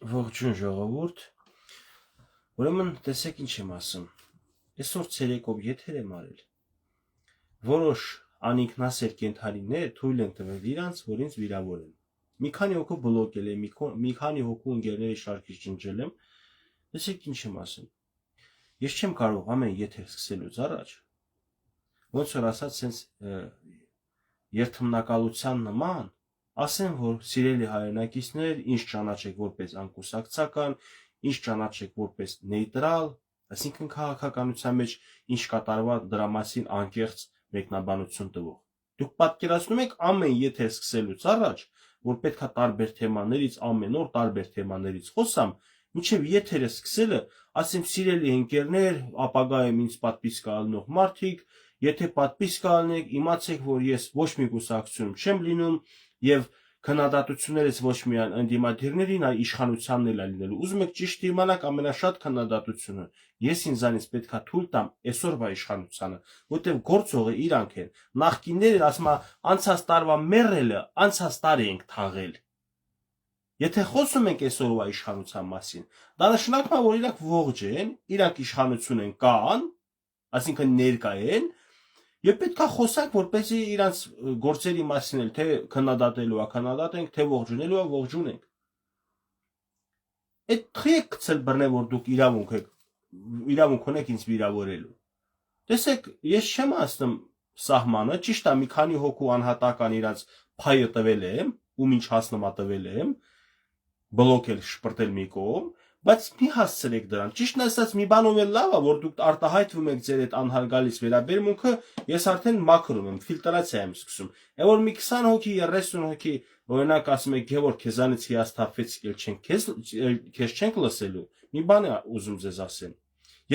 Ողջույն ժողովուրդ, ուրեմն տեսեք ինչ եմ ասում, այսօր ցերեկով եթեր եմ արել, որոշ անինքնասեր կենդանիներ թույլ են տվել իրանց, որ ինձ վիրավորեն, մի քանի հոգու բլոկել եմ, մի քանի հոգու ընկերների շարքից ջնջել եմ, տեսեք ինչ եմ ասում, ես չեմ կարող ամեն եթեր սկսելուց առաջ, ոնց որ ասած սենց երթմնակալության նման, ասեմ, որ սիրելի հայրենակիցներ, ինչ ճանաչեք որպես անկուսակցական, ինչ ճանաչեք որպես նեյտրալ, այսինքն քաղաքականության մեջ ինչ կատարված դրա մասին անկեղծ մեկնաբանություն տվող։ Դուք պատկերացնում եք ամեն եթեր սկսելուց առաջ, որ պետքա տարբեր թեմաներից ամեն օր տարբեր թեմաներից խոսամ, մինչև եթերը սկսելը, ասեմ սիրելի ընկերներ, ապագայում ինձ պատվից կալնող մարդիկ, եթե պատվից կալնեք, իմացեք, որ ես ոչ մի կուսակցությունում չեմ լինում եւ քննադատություններից ոչ միայն ընդդիմադիրներին, այլ իշխանությանն էլ լինելու։ Ուզում եք ճիշտ իմանաք ամենաշատ քննադատությունը։ Ես ինձանից պետքա թույլ տամ այսօրվա իշխանությանը, որտեղ գործողը իրանք են։ Նախկինները ասում են, անցած տարվա մեռելը, անցած տարի ենք թաղել։ Եթե խոսում ենք այսօրվա իշխանության մասին, դա նշանակում է, որ իրանք ողջ են, իրանք իշխանություն են կան, այսինքն ներկա են, եւ պետքա խոսանք, որպեսզի իրանց գործերի մասին էլ թե քննադատելու է քննադատենք, թե ողջունելու է ողջունենք։ Այդ թիեք գցել բռնե, որ դուք իրավունք ունեք ինձ վիրավորելու։ Տեսեք, ես չեմ ասում սահմանը, ճիշտ է, մի քանի հոգու անհատական իրանց փայը տվել եմ, ում ինչ հասնումա տվել եմ, բլոկել շպրտել մի կողմ, բայց մի հասցրեք դրան։ Ճիշտն ասած, մի բանով էլ լավ է, որ դուք արտահայտվում եք ձեր այդ անհարգալից վերաբերմունքը, ես արդեն մաքրում եմ, ֆիլտրացիա եմ սկսում։ Եվ որ մի 20 հոգի, 30 հոգի, օրինակ ասում եք, Գևորգ, քեզանից հիասթափվեցիք, քեզ չենք լսելու։ Մի բան է ուզում ձեզ ասեմ։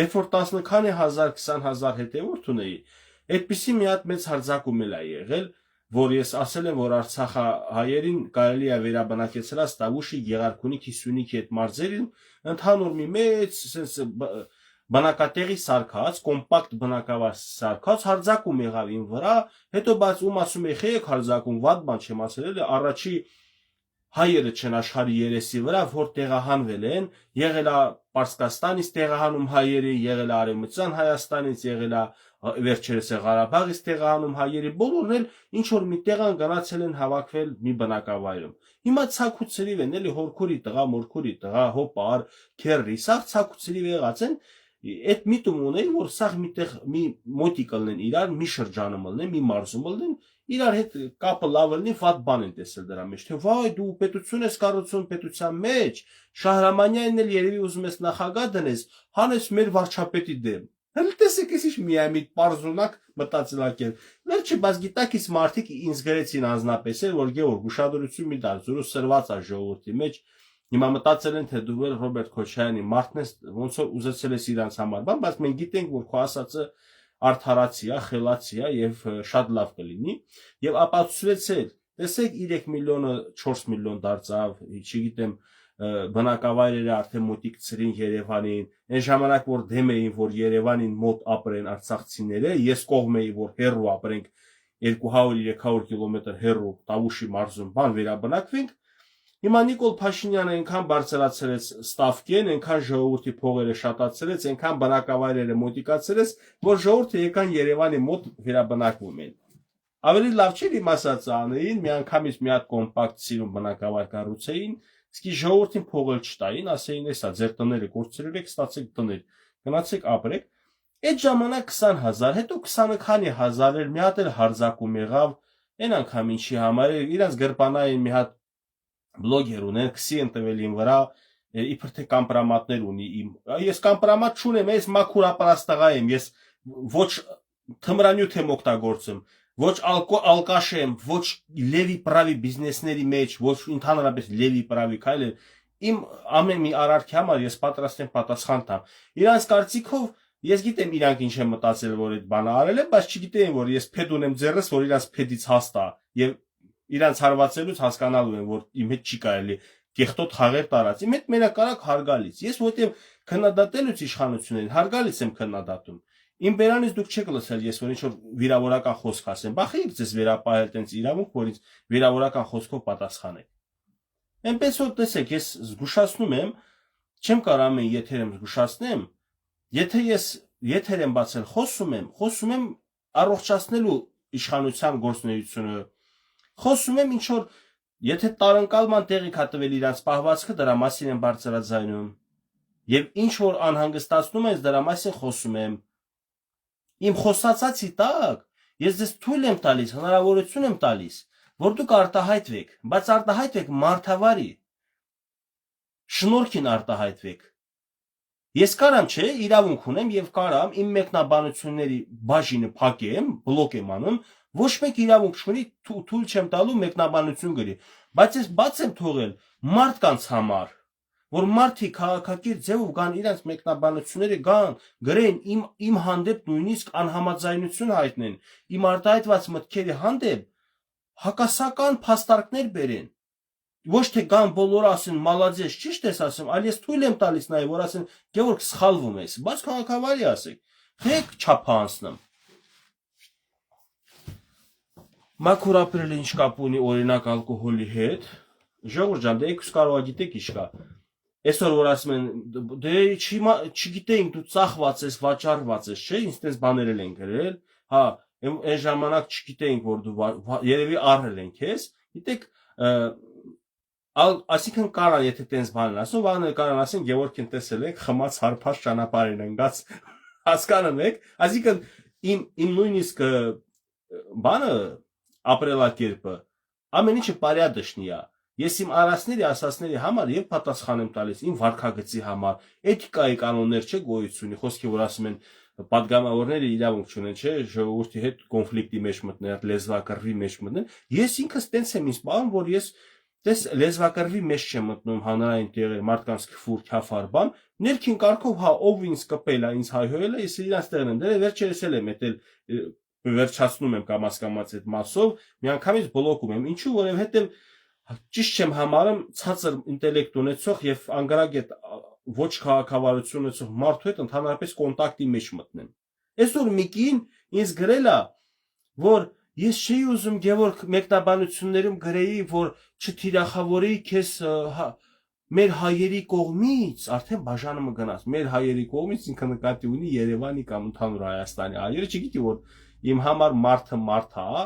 Երբ որ 10 քանի հազար, 20,000 հետևորդ ունեի, այդպիսի մի հատ մեծ հարձակում էլ է եղել, որ ես ասել եմ, որ Արցախահայերին կարելի է վերաբնակեցրած Տավուշի, Գեղարքունիքի, Սյունիքի այդ մարզերին ընդհանուր մի մեծ բնակատեղի սարքած, կոմպակտ բնակավար սարքած հարձակում եղավ ին վրա, հետո բայց ում ասում եք եք հարձակում, վատ բան չեմ ասել, առաջի հայերը չեն աշխարհի երեսի վրա, որ տեղահանվել են, եղել է Պարսկաստանից տեղահանում հայերի, եղել է Արևմտյան Հայաստանից, եղել է վերջերս Ղարաբաղից տեղահանում հայերի, բոլորն էլ ինչ որ մի տեղան գնացել են հավաքվել մի բնակավայրում։ Հիմա ցակուցրիվ են, էլի հորքուրի տղա, մորքուրի տղա, հոպար, քերրի, սաղ ցակուցրիվ եղած են, այդ միտում ունեն, որ սաղ միտեղ մի մոտիկ ելնեն իրար, մի շրջանում ելնեն, մի մարզում ելնեն, իրար հետ կապը լավ լինի, վատ բան են տեսել դրա մեջ, թե վայ դու պետություն ես կառուցում պետության մեջ, Շահրամանյանն էլ երևի ուզում ես նախագահ դնես, հանես մեր վարչապետի դեմ։ Հələ տեսեք էս ինչ միամիտ պարզունակ մտածելակերպ։ Վերջի բաց գիտակից մարդիկ ինձ գրեցին անձնապես, որ Գևորգ ուշադրություն մի տար, զորու սրված է ժողովրդի մեջ։ Հիմա մտածել են, թե դու էլ Ռոբերտ Քոչարյանի մարդն ես, ոնց որ ուզեցել ես իրանց համար բան, բայց մենք գիտենք, որ քո ասածը արդարացի է, խելացի է եւ շատ լավ կլինի եւ ապացուցվեցել։ Տեսեք 3 միլիոնը 4 միլիոն դարձավ, չգիտեմ, բնակավայրերը արդեն մոտիկ ծրին Երևանին, այն ժամանակ որ դեմ էին, որ Երևանին մոտ ապրեն արցախցիները, ես կողմ էի, որ հեռու ապրենք 200-300 կիլոմետր հեռու Տավուշի մարզում, բան վերաբնակվենք։ Հիմա Նիկոլ Փաշինյանը այնքան բարձրացրեց ստավկեն, այնքան ժողովրդի փողերը շատացրեց, այնքան բնակավայրերը մոտիկացրեց, որ ժողովուրդը եկան Երևանի մոտ վերաբնակվում են։ Ավելի լավ չէ իմ ասածը անեին, միանգամից մի հատ կոմպակտ սիրուն բնակավայր կառուցեին, իսկ ժողովրդին փողել չտային, ասեին, էսա ձեր տները կորցրել եք, ստացեք տներ, գնացեք ապրեք։ Այդ ժամանակ 20,000, հետո 20 քանի հազար էր, մի հատ էլ հարձակում եղավ, այն անգամ ինչի համար է, իրանց գրպանային մի հատ բլոգեր ունեն, քսի են տվելին վրա, իբր թե կամպրամատներ ունի իմ։ Ես կամպրամատ չունեմ, ես մաքուր ապարաստղա եմ, ես ոչ թմրանյութ եմ օգտագործում, ոչ ալկաշ եմ, ոչ լևի պրավի բիզնեսների մեջ, ոչ ընդհանրապես լևի պրավի քայլեր, իմ ամեն մի արարքի համար ես պատրաստ եմ պատասխան տամ։ Իրանց կարծիքով ես գիտեմ իրանք ինչ են մտածել, որ այդ բանը արել են, բայց չգիտեն, որ ես փեդ ունեմ ձեռս, որ իրանց փեդից հաստ է եւ իրանց հարվածելուց հասկանալու են, որ իմ հետ չի կարելի կեղտոտ խաղեր տարած։ Իմ հետ մենակարակ հարգալից։ Ես որտեղ քննադատելուց իշխանություններին հարգալից եմ քննադատում։ Իմ բերանից դուք չեք լսել, ես որ ինչ-որ վիրավորական խոսք ասեմ, բախի եք ձեզ վերապահել տենց իրավունք, որ ինձ վիրավորական խոսքով պատասխանեք։ Այնպես որ տեսեք, ես զգուշացնում եմ, չեմ կարող ամեն եթերեմ զգուշացնեմ, եթե ես եթեր եմ բացել խոսում եմ առողջացնելու իշխանության գործունեությունը, խոսում եմ ինչ որ եթե տարընկալման տեղիք է տվել իրանց պահվածքը, դրա մասին եմ բարձրաձայնում, եւ ինչ որ անհանգստացնում ես, դրա մասին խոսում եմ։ Իմ խոսածացի տակ ես ձեզ թույլ եմ տալիս, հնարավորություն եմ տալիս, որ դուք արտահայտվեք, բայց արտահայտվեք մարդավարի, շնորհքին արտահայտվեք։ Ես կարամ, չէ, իրավունք ունեմ եւ կարամ իմ մեկնաբանությունների բաժինը փակեմ, բլոկ եմ անում, ոչ մեկ իրավունք չունի թույլ չեմ տալու մեկնաբանություն գրի, բայց ես բաց եմ թողել մարդկանց համար, որ մարդիկ քաղաքակիրթ ձևով գան իրենց մեկնաբանությունները գան, գրեն իմ հանդեպ նույնիսկ անհամաձայնություն հայտնեն, իմ արտահայտված մտքերի հանդեպ հակասական փաստարկներ բերեն։ Ոչ թե գան բոլորը ասեն մալադես, ճիշտ ես ասում, այլ ես թույլ եմ տալիս նաև որ ասեն Գևորգ սխալվում ես, բայց քաղաքավարի ասեք, թեք չափը անցնեմ։ Մաքուր ապրելը ինչ կապ ունի օրինակ ալկոհոլի հետ, ժողովուրդ ջան, դե եկուս կարող գիտեք ինչ կա։ Այսօր որ ասում են դե չգիտեինք դու ծախված ես, վաճառված ես, չէ՞, ինձ տես բաներ են գրել, հա, այն ժամանակ չգիտեինք որ դու երևի առել են քեզ, գիտեք Այսինքն կարան, եթե տենց բան ասում, բանը կարան ասեն Գևորգին տեսել եք, խմած հարփած ճանապարհին ընկած, հասկանում եք, այսինքն իմ նույնիսկ բանը ապրելակերպը ամեն ինչը պարյադշնի է։ Ես իմ արածների ասածների համար եւ պատասխան եմ տալիս իմ վարքագծի համար, էթիկայի կանոններ չէ գոյություն ունի, խոսքի որ ասում են պատգամավորները իրավունք չունեն, չէ, ժողովրդի հետ կոնֆլիկտի մեջ մտնել, լեզվակռվի մեջ մտնել։ Ես ինքս տենց եմ ինձ բան, որ ես Դες լեզվակռվի մեջ չեմ մտնում հանրային տեղեր, մարդկանց քֆուր, քյաֆար բան, ներքին կարգով հա ով ինձ կպել է, ինձ հայհոյել է, ես իրանց տեղն եմ դրել, վերջերս էլ եմ էտել վերջացնում եմ կամաց այդ մասով, միանգամից բլոկում եմ, ինչու, որովհետև ճիշտ չեմ համարում ցածր ինտելեկտ ունեցող եւ անգարագետ ոչ քաղաքավարություն ունեցող մարդու հետ ընդհանրապես կոնտակտի մեջ մտնեմ։ Այսօր Միկին ինձ գրել է, որ Ես չէի ուզում Գևորգ մեկնաբանություններում գրեի, որ չթիրախավորեի քեզ մեր հայերի կողմից, արդեն բաժանումը գնաց, մեր հայերի կողմից ինքը նկատի ունի Երևանի կամ ընդհանուր Հայաստանի հայերը, չգիտի որ իմ համար մարդը մարդ է,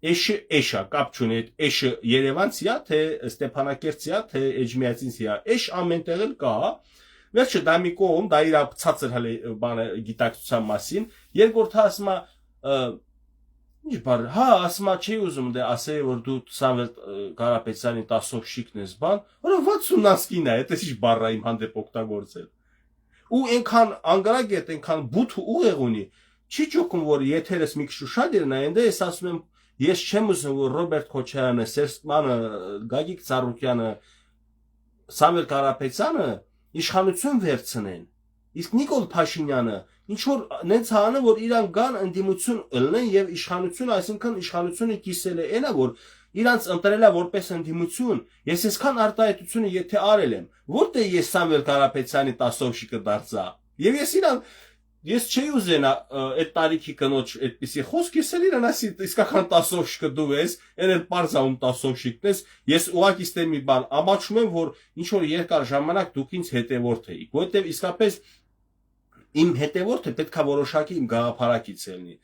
էշը էշա, կապ չունի, այդ էշը Երևանցի է, թե Ստեփանակերտցի է, թե Էջմիածինցի է, էշ ամենտեղ էլ կա, վերջը դա մի կողմ, դա իր ցածր հələ բանը գիտակցության մասին, երկրորդը ասում է Ինչ բառ, հա, ասում չի ուզում դե ասեի որ դու Սամվել Կարապետյանի 10-ով շիկն ես բան, որը 60-նասկին է, այդպես ինչ բառա իմ հանդեպ օգտագործել։ Ու այնքան անգարագետ, այնքան բութ ուղեղ ունի, չի ճուկում որ եթերս մի քիչ ուշադիր նայեն, դե ես ասում եմ, ես չեմ ուզում որ Ռոբերտ Քոչարյանը, Սերժ Գագիկ Ծառուկյանը, Սամվել Կարապետյանը իշխանություն վերցնեն։ Իսկ Նիկոլ Փաշինյանը ինչ որ նենց հանը որ իրան գան ընդդիմություն ըլնեն եւ իշխանություն, այսինքն իշխանությունը կիսել է այնա որ իրանց ընտրել է որպես ընդդիմություն։ Ես այսքան արտահայտությունը եթե արել եմ, որտե ես Սամվել Կարապետյանի 10-ով շիկը դարձա։ Եվ ես չի ուզենա այդ տարիքի կնոջ այդպիսի խոսք, ես էլ իրան ասի իսկական 10-ով շիկը դու ես, այն էլ պարզաում 10-ով շիկն ես, ես ուղղակի ստեմ մի բան, ամաչում եմ որ ինչ որ երկար ժամանակ դուք ինձ հետևորդ էիք, որովհետեւ իսկապես Իմ հետևորդը պետքա որոշակի իմ գաղափարակից ելնի։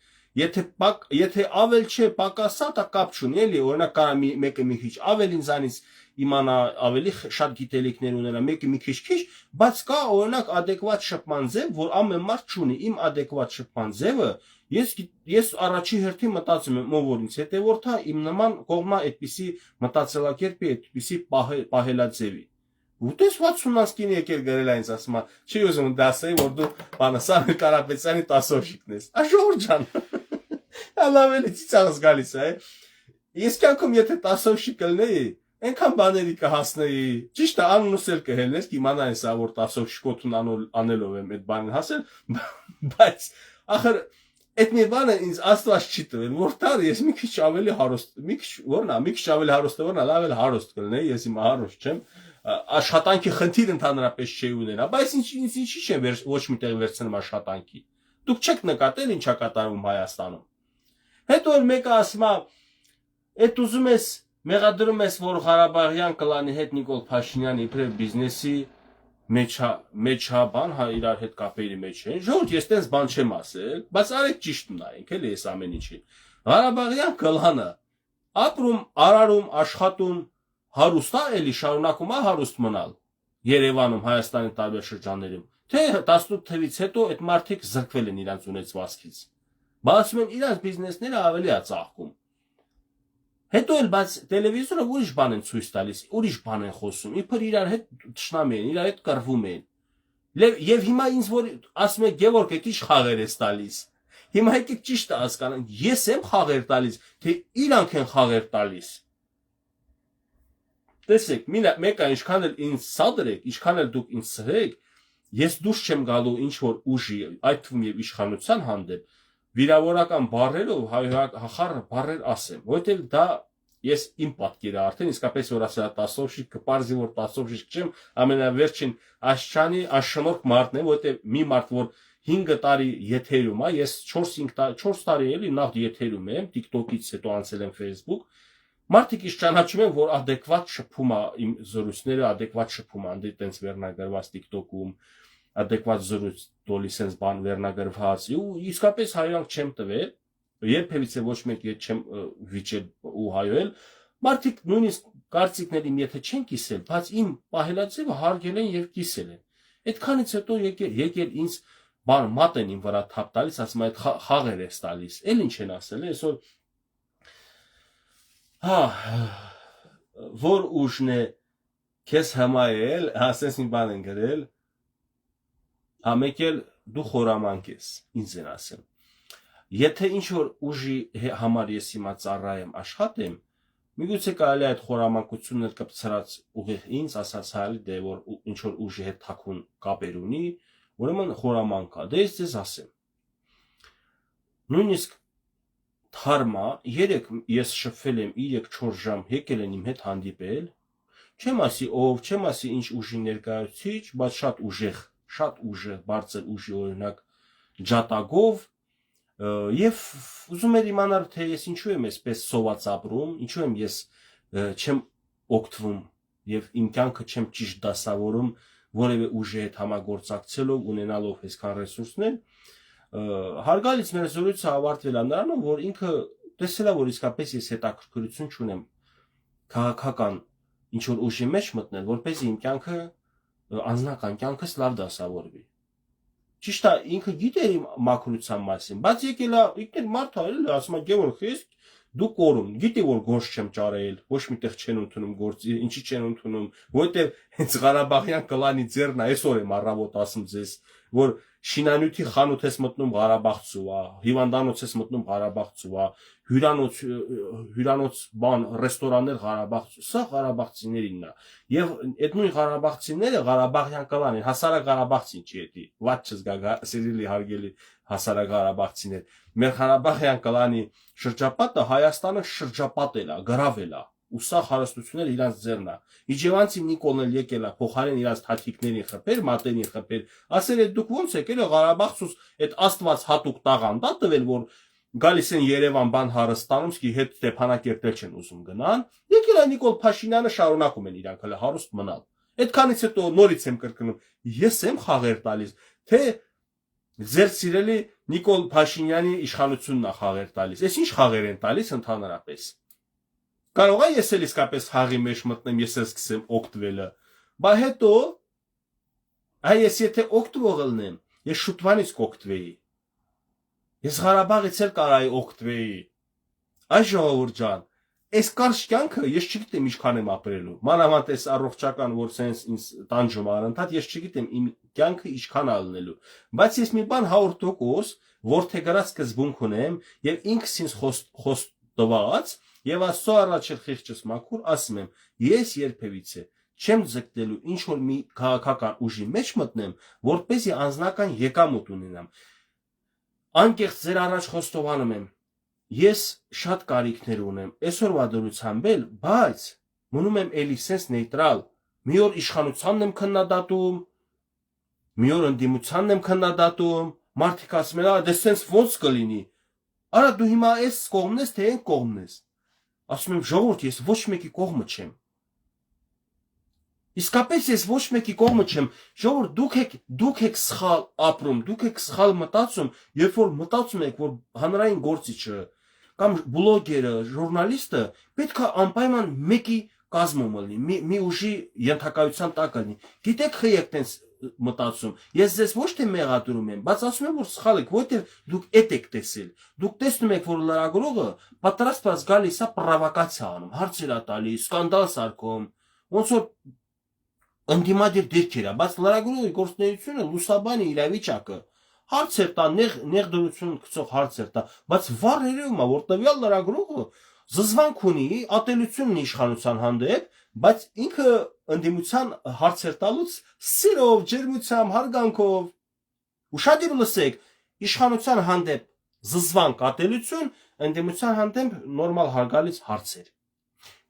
Եթե ավել չէ, պակասա, դա կապ չունի, էլի, օրինակ կարա մեկը մի քիչ ավել ինձանից իմանա, ավելի շատ գիտելիքներ ունենա, մեկը մի քիչ, բայց կա օրինակ adekvat շփման ձև, որ ամեն մարդ չունի։ Իմ adekvat շփման ձևը ես առաջի հերթին մտածում եմ, ով որ ինձ հետևորդ է, իմ նման կողմա այդպիսի մտածելակերպի, այդպիսի պահելաձևի։ Ուտես 60-նասկին եկել գրել այնց ասում է, չի ուզում դասեի, որ դու բանը Սամվել Կարապետյանի 10-ով շիկն ես։ Ժողովուրդ ջան, լավ էլի ծիծաղս գալիս է։ Ես կյանքում եթե 10-ով շիկ ելնեի, այնքան բաների կհասնեի, ճիշտ է անունս էլ կհելնես, կիմանային սա որ 10-ով շիկոթուն անելով եմ այդ բանին հասել, բայց ախր այդ մի բանը ինձ Աստված չի տվել, որ տար ես մի քիչ ավելի հարուստ, մի քիչ ավելի հարուստ որնա, լավ էլ հարուստ կլինեի, ես հիմա հարուստ չեմ։ Աշխատանքի խնդիր ընդհանրապես չի ունենա, բայց ինչի՞ չեմ ոչ միտեղ վերցնում աշխատանքի։ Դուք չեք նկատել ինչա կատարվում Հայաստանում։ Հետո էլ մեկը ասում է, «Էդ ուզում ես Մեղադրում ես, որ Ղարաբաղյան կլանի հետ Նիկոլ Փաշինյանը իբրև բիզնեսի մեջա բան հա իրար հետ կապերի մեջ են։ Ժողովուրդ, ես տես բան չեմ ասել, բայց արեք ճիշտ նայենք, էլի այս ամեն ինչի։ Ղարաբաղյան կլանը ապրում, արարում, աշխատում, հարուստ է, էլի շարունակում է հարուստ մնալ Երևանում, Հայաստանի տարբեր շրջաններում։ Թե 18 թվից հետո այդ մարդիկ զրկվել են իրանց ունեցվածքից։ Բացում են իրանց բիզնեսները ավելի է ծաղկում։ Հետո էլ բայց տելևիզորը ուրիշ բան են ցույց տալիս, ուրիշ բան են խոսում, իբր իրար հետ ճշնամի են, իրար հետ կռվում են։ Եվ հիմա ինձ որ ասում եք Գևորգ, եք ի՞նչ խաղեր ես տալիս։ Հիմա եկեք ճիշտը հասկանանք, ես եմ խաղեր տալիս, թե իրանք են խաղեր տալիս։ Տեսեք, մեկը ինչքան էլ ինձ սադրեք, ինչքան էլ դուք ինձ սրեք, ես դուրս չեմ գալու ինչ որ ուժի, այդ թվում եւ իշխանության հանդեպ վիրավորական բառերով հախառը բառեր ասեմ, որովհետև դա ես իմ պատկերը արդեն իսկապես որ ասա 10-ով շիկ կպարզի որ 10-ով շիկ չեմ, ամենավերջին Աշչանի աշնորհք մարդն է, որովհետև մի մարդ որ 5 տարի եթերում է, ես 4 տարի էլի նախ եթերում եմ, TikTok-ից հետո անցել եմ Facebook, մարդիկ իշ ճանաչում են, որ adekvat շփում է իմ զրույցները, adekvat շփում է, դենց վերնագրված TikTok-ում adekvat զրույց դոլի sense բան վերնագրված ու իսկապես հայրանք չեմ տվել երբևիցե ոչ մեկ հետ չեմ վիճել ու հայել մարդիկ նույնիսկ կարծիքներ իմ եթե չեն կիսել բայց իմ պահելաձևը հարգել են եւ կիսել են այդքանից հետո եկել ինձ բան մատ են իմ վրա թափ տալիս ասում այդ խաղեր ես տալիս էլ ինչ են ասել այսօր հա որ ուժն է քեզ հմայել ասես իմ բան են գրել Համեկել դու խորամանկ ես, ինձ են ասեմ։ Եթե ինչ-որ ուժի համար ես հիմա ծառայեմ, աշխատեմ, միգուցե կարելի այդ խորամանկությունն էլ կպցրած ուղիղ ինձ, ասած հայալի դե որ ինչ-որ ուժի հետ թաքուն կապեր ունի, ուրեմն խորամանկ է, դե ես ասեմ։ Նույնիսկ թարմա, երեք ես շփվել եմ 3-4 ժամ եկել են իմ հետ հանդիպել, չեմ ասի ով, չեմ ասի ինչ ուժի ներկայացուցիչ, բայց շատ ուժեղ, բարձր ուժի օրինակ ջատագով եւ ուզում եմ իմանալ թե ես ինչու եմ այսպես սոված ապրում, ինչու եմ ես չեմ օգտվում եւ իմ կյանքը չեմ ճիշտ դասավորում որևէ ուժի հետ համագործակցելով ունենալով այսքան ռեսուրսներ հարգալից մեր զրույցը ավարտվել է նրանով որ ինքը տեսել է որ իսկապես ես հետաքրքրություն չունեմ քաղաքական ինչ որ ուժի մեջ մտնել որպեսզի իմ կյանքը անձնական կյանքս լավ դասավորվի։ Ճիշտ է, ինքը գիտեր իմ մաքրության մասին, բայց եկել է, ինքն մարդ է, ասում է Գևորգ, ես դու կորում, գիտի որ գործ չեմ ճարել, ոչ միտեղ չեն ընդունում գործ, ինչի չեն ընդունում, որովհետև հենց Ղարաբաղյան կլանի ձեռն է, այսօր եմ առավոտ ասում ձեզ, որ շինանյութի խանութ ես մտնում Ղարաբաղցու է, հիվանդանոց ես մտնում Ղարաբաղցու է, հյուրանոց բան, ռեստորաններ Ղարաբաղցու, սա Ղարաբաղցիներինն է։ Եվ այդ նույն Ղարաբաղցիները Ղարաբաղյան կլան են, հասարակ Ղարաբաղցին չի էդի, ված չզգա, սիրելի հարգելի հասարակ Ղարաբաղցիներ։ Մեր Ղարաբաղյան կլանի շրջապատը Հայաստանը շրջապատել է, գրավել է։ Ու սա հարստությունները իրանց ձեռն է։ Իջևանցի Նիկոլն էլ եկել է փոխարեն իրանց թաթիկներին խփեր, մատերին խփեր։ Ասել է դուք ո՞նց եկել եք Ղարաբաղցուս այդ Աստված հատուկ տաղանդա տվել, որ գալիս են Երևան բան հարստանում, սկի հետ Ստեփանակերտել չեն ուզում գնան։ Եկել է Նիկոլ Փաշինյանը շարունակում են իրանք հələ հարուստ մնալ։ Այդքանից հետո նորից եմ կրկնում, ես եմ խաղեր տալիս, թե ձեր սիրելի Նիկոլ Փաշինյանի իշխանությունն է խաղեր տալիս։ Այս ինչ խաղեր են տալիս ընդհանրապես։ Կարող է ես էլ իսկապես խաղի մեջ մտնեմ, ես էլ սկսեմ օգտվելը։ Բա հետո այս եթե օգտվող ելնեմ, ես շուտվանից կօգտվեի։ Ես Ղարաբաղից էլ կարայի օգտվեի։ Այս ժողովուրդ ջան, այս կարճ կյանքը ես չգիտեմ ինչքան եմ ապրելու։ Մանավանդ այս առողջական որ sense ինձ տանջում առընթաց, ես չգիտեմ իմ կյանքը ինչքան ալնելու։ Բայց ես մի բան 100% որթեգրած սկզբունք ունեմ եւ ինքս ինձ խոստովաց Եվ աստծո առաջ խիղճս մաքուր ասում եմ, ես երբևիցե չեմ ձգտելու ինչ որ մի քաղաքական ուժի մեջ մտնեմ, որպեսզի անձնական եկամուտ ունենամ։ Անկեղծ ձեր առաջ խոստովանում եմ, ես շատ կարիքներ ունեմ, այսօրվա դրությամբ էլ, բայց մնում եմ էլի sense նեյտրալ։ Մի օր իշխանությանն եմ քննադատում, մի օր ընդդիմությանն եմ քննադատում, մարդիկ ասում են, դե sense ոնց կլինի։ Արա դու հիմա այս կողմն ես, թե այն կողմն ես։ ասում եմ ժողովուրդ, ես ոչ մեկի կողմը չեմ։ Իսկապես ես ոչ մեկի կողմը չեմ, ժողովուրդ, դուք եք սխալ ապրում, դուք եք սխալ մտածում, երբ որ մտածում եք, որ հանրային գործիչը կամ բլոգերը, ժուրնալիստը պետք է անպայման մեկի կազմում լինի, մի ուժի ենթակայության տակ լինի։ Գիտեք, խի եք տենց մտածում։ Ես ձեզ ոչ թե մեղադրում եմ, բայց ասում եմ, որ սխալ եք, որովհետև դուք էդ եք տեսել։ Դուք տեսնում եք, որ լրագրողը պատրաստված գալիս է պրովոկացիա անում, հարցեր է տալիս, սկանդալ սարքում, ոնց որ ընդդիմադիր դիրքեր է, բայց լրագրողի գործունեությունը լուսաբանի իրավիճակը հարցեր տա, նեղ դրություն գցող հարցեր տա, բայց վառ երևում է, որ տվյալ լրագրողը զզվանք ունի, ատելություն ունի իշխանության հանդեպ, բայց ինքը ընդդիմության հարցեր տալուց սիրով, ջերմությամբ, հարգանքով, ուշադիր լսեք, իշխանության հանդեպ զզվանք ատելություն, ընդդիմության հանդեպ նորմալ հարգալից հարցեր։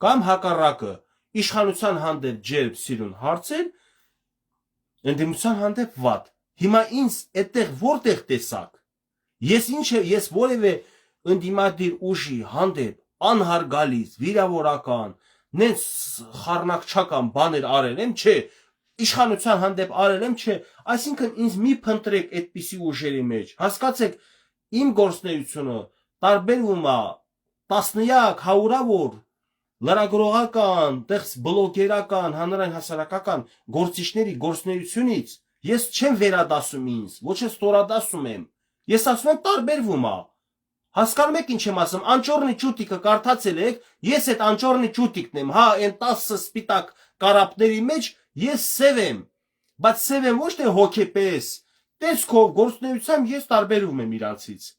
Կամ հակառակը, իշխանության հանդեպ ջերմ սիրուն հարցեր, ընդդիմության հանդեպ վատ։ Հիմա ինձ այդտեղ որտեղ տեսակ։ Ես որևէ ընդդիմադիր ուժի հանդեպ անհարգալից, վիրավորական, նենց խառնակչական բաներ արել եմ, չէ, իշխանության հանդեպ արել եմ, չէ, այսինքն ինձ մի փնտրեք այդպիսի ուժերի մեջ։ Հասկացեք, իմ գործունեությունը տարբերվում է տասնյակ, հարյուրավոր լրագրողական, տեքս բլոգերական, հանրային հասարակական գործիչների գործունեությունից ես չեմ վերադասում ինձ, ոչ էլ ստորադասում եմ։ Ես ասում եմ տարբերվում է։ Հասկանում եք ինչ եմ ասում, անճոռնի ճուտիկը կարդացել եք, ես այդ անճոռնի ճուտիկն եմ, հա, այն 10 սպիտակ կարապների մեջ ես սև եմ, բայց սև եմ ոչ թե հոգեպես, տեսքով, գործունեությամբ ես տարբերվում եմ իրանցից։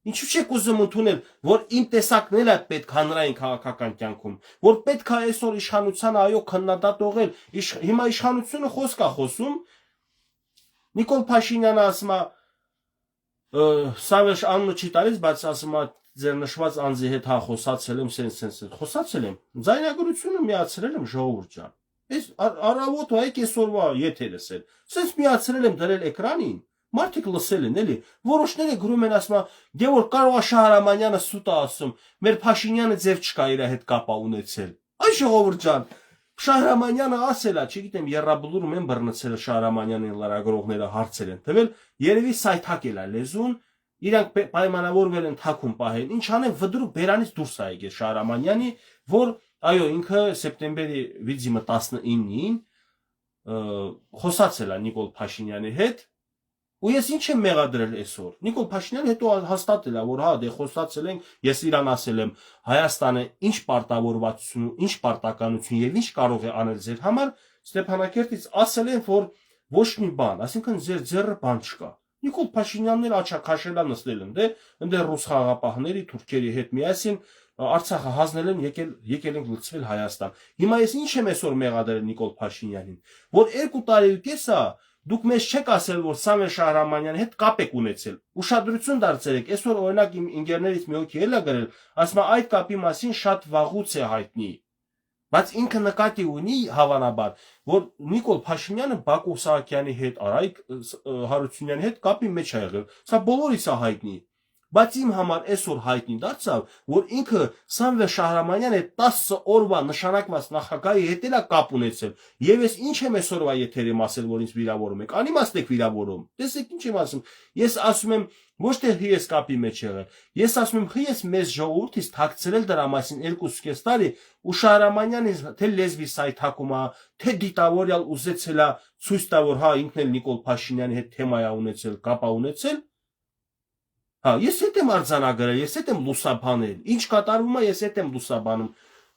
Ինչու՞ չեք ուզում ընդունել, որ իմ տեսակն էլ է պետք հանրային քաղաքական կյանքում, որ պետք է այսօր իշխանության այո քննադատ ողել, հիմա իշխանությունը խոսք է խոսում, Նիկոլ Փաշինյանը ասում է Սավեշ անունը չի տալիս, բայց ասում է ձեր նշված անձի հետ հա խոսացել եմ, սենց խոսացել եմ, ձայնագրությունը միացրել եմ ժողովուրդ ջան։ Այս առավոտ հայք այսօրվա եթերս էլ, սենց միացրել եմ դրել էկրանին, մարդիկ լսել են, էլի, որոշները գրում են, ասում է, դե որ կարող է Շահրամանյանը սուտ է ասում, մեր Փաշինյանը ձև չկա իր հետ կապա ունեցել։ Այ ժողովուրդ ջան, Շահրամանյանը ասել է, չգիտեմ, երրաբլուրում են բռնցել Շահրամանյանի լրագրողները հարցեր են տվել, երևի սայթակել է լեզուն, իրանք պայմանավորվել են թաքուն պահել, ինչ անեն վդրու բերանից դուրս է եկել Շահրամանյանի, որ այո, ինքը սեպտեմբերի 19-ին խոսացել է Նիկոլ Փաշինյանի հետ, ու ես ինչ եմ մեղադրել այսօր։ Նիկոլ Փաշինյանը հետո հաստատել է, որ հա, դե խոսացել ենք, ես իրան ասել եմ, Հայաստանը ինչ պարտավորվածություն, ինչ պարտականություն եւ ինչ կարող է անել ձեր համար, Ստեփանակերտից ասել են, որ ոչ մի բան, այսինքն ձեր ձեռը բան չկա։ Նիկոլ Փաշինյանն էլ աչքաշելա նստել են, դե ռուս խաղաղապահների, թուրքերի հետ միասին Արցախը հանձնել են, եկել ենք լցվել Հայաստան։ Հիմա ես ինչ եմ այսօր մեղադրել Նիկոլ Փաշինյանին, որ 2 տարի ու կես է դուք մեզ չեք ասել, որ Սամվել Շահրամանյանի հետ կապ եք ունեցել։ Ուշադրություն դարձրեք, այսօր օրինակ իմ ինժեներից մի հոգի էլ է գրել, ասում է այդ կապի մասին շատ վաղուց է հայտնի։ Բայց ինքը նկատի ունի հավանաբար, որ Նիկոլ Փաշինյանը Բակո Սահակյանի հետ, Արայիկ Հարությունյանի հետ կապի մեջ է եղել։ Սա բոլորիս է հայտնի։ Բայց իմ համար այսօր հայտնի դարձավ, որ ինքը Սամվել Շահրամանյանը 10 օրվա նշանակված նախագահի հետ էլ է կապ ունեցել։ Եվ ես ինչ եմ այսօրվա եթերում ասել, որ ինձ վիրավորում եք, անիմաստ եք վիրավորում։ Տեսեք ինչ եմ ասում։ Ես ասում եմ ոչ թե հի ես կապի մեջ եղել։ Ես ասում եմ հի ես մեզ ժողովրդից թաքցրել դրա մասին 2.5 տարի ու Շահրամանյանը թե լեզվի սայթակում է, թե դիտավորյալ ուզեցել է ցույց տա, որ հա ինքն էլ Նիկոլ Փաշինյանի հետ թեմա է ունեցել, կապ է ունեցել։ Հա, ես հետ եմ արձանագրել, ես հետ եմ լուսաբանել, ինչ կատարվում է, ես հետ եմ լուսաբանում,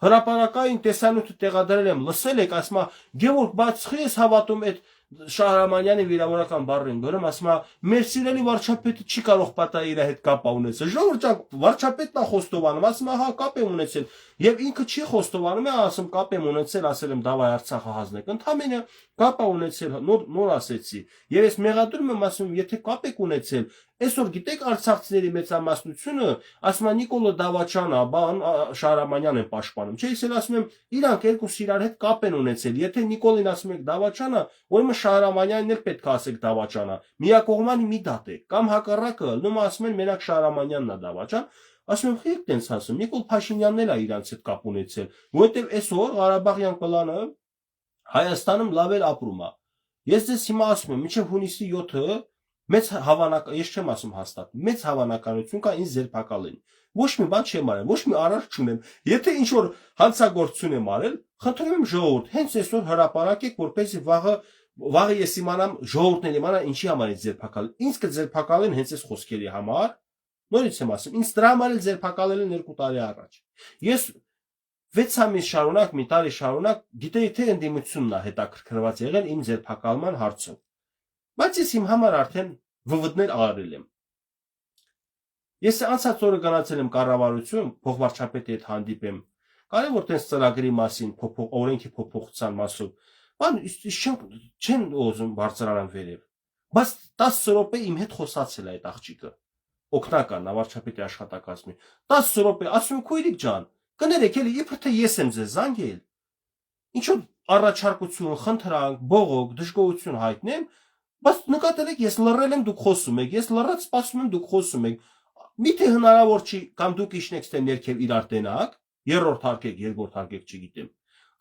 հրապարակային տեսանյութը տեղադրել եմ, լսել եք, ասում է, Գևորգ, բայց խի ես հավատում այդ Շահրամանյանի վիրավորական բառին գրում, ասում է, մեր սիրելի վարչապետը չի կարող պատահի իր հետ կապ ունեցել, ժողովուրդ ջան, վարչապետն է խոստովանում, ասում է, հա, կապ եմ ունեցել, եւ ինքը չի խոստովանում, ասում կապ եմ ունեցել, ասել եմ դավայ Արցախը հանձնեք, ընդամենը կապ է ունեցել, նոր ասեցի, եւ ես մեղադրում եմ, ասում, եթե կապ եք ունեցել, այսօր գիտեք արցախցիների մեծամասնությունը ասում է Նիկոլը Դավաճանը, բան Շահրամանյանն են պաշտպանում։ Չէ, ես էլ ասում եմ, իրանք երկուսը իրար հետ կապ են ունեցել։ Եթե Նիկոլին ասում եք Դավաճանը, ուրեմն Շահրամանյանին էլ պետք է ասեք Դավաճանը։ Միակողմանի մի դատ է, կամ հակառակը, նում ասում են մենակ Շահրամանյանն է Դավաճան, ասում եմ խիք տենց ասում Նիկոլ Փաշինյանն էլ է իրանց հետ կապ ունեցել որովհետև այսօր Ղարաբաղյան պլանը Հայաստանում լավ էր ապրում է ես ձեզ հիմա ասում եմ մինչև հունիսի 7-ը մեծ հավանական ես չեմ ասում հաստատ մեծ հավանականություն կա ինձ ձերբակալեն ոչ մի բան չեմ արել ոչ մի արարք չունեմ եթե ինչ որ հանցագործություն եմ արել խնդրում եմ ժողովուրդ հենց այսօր հրապարակեք որպեսզի վաղը ես իմանամ ժողովուրդն իմանա ինչի համար ինձ ձերբակալել ինձ կձերբակալեն հենց այս խոսքերի համար նորից եմ ասում ինձ դրա համար էլ ձերբակալել են 2 տարի առաջ ես 6 ամիս շարունակ մի տարի շարունակ գիտեի թե ընդդիմությունն է հետաքրքրված եղել իմ ձերբակալման հարցով բայց ես իմ համար արդեն վվդներ արել եմ ես անցած օրը գնացել եմ կառավարություն փոխվարչապետի հետ հանդիպեմ կարևոր տես ծրագրի մասին օրենքի փոփոխության մասով բան չեն ուզում բարձրանան վերև բայց 10 րոպե իմ հետ խոսացել է այդ աղջիկը օգնական նավարչապետի աշխատակազմի 10 րոպե ասում քույրիկ ջան կներեք էլի իբր թե ես եմ ձեզ զանգել ինչ որ առաջարկություն խնդրանք բողոք դժգոհություն հայտնեմ բայց նկատել եք ես լռել եմ դուք խոսում եք ես լռած սպասում եմ դուք խոսում եք միթե հնարավոր չի կամ դուք իշնեք թե ներքև իրար տենակ երրորդ հարկեք երկրորդ հարկեք չգիտեմ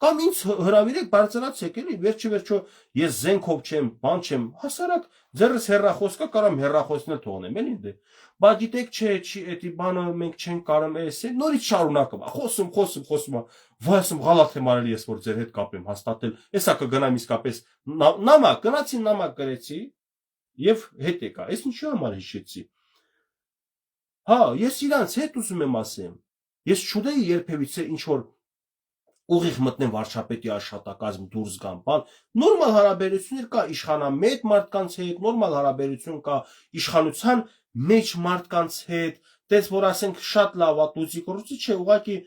կամ ինձ հրավիրեք բարձրացեք էլի վերջիվերջո ես զենքով չեմ բան չեմ հասարակ ձերս հերրախոսկա կարամ հերրախոսն էլ թողնեմ էլի դե բա գիտեք չէ չի էդի բանը մենք չենք կարում էս է նորից շարունակում խոսում վայ ասում գալաթ եմ արել ես որ ձեր հետ կապեմ հաստատել էսա կգնամ իսկապես նամակ գնացի նամակ գրեցի եւ հետ եկա էս ինչի համար հիշեցի հա ես իրանց հետ ուզում եմ ասեմ ես չուդեի երբևիցե ինչ որ ուղիղ մտնեմ վարչապետի աշխատակազմ դուրս գամ բան նորմալ հարաբերություններ կա իշխանամետ մարդկանց հետ նորմալ հարաբերություն կա իշխանության մեջ մարդկանց հետ դες որ ասենք շատ լավ ատուցի կորուցի չէ ուղղակի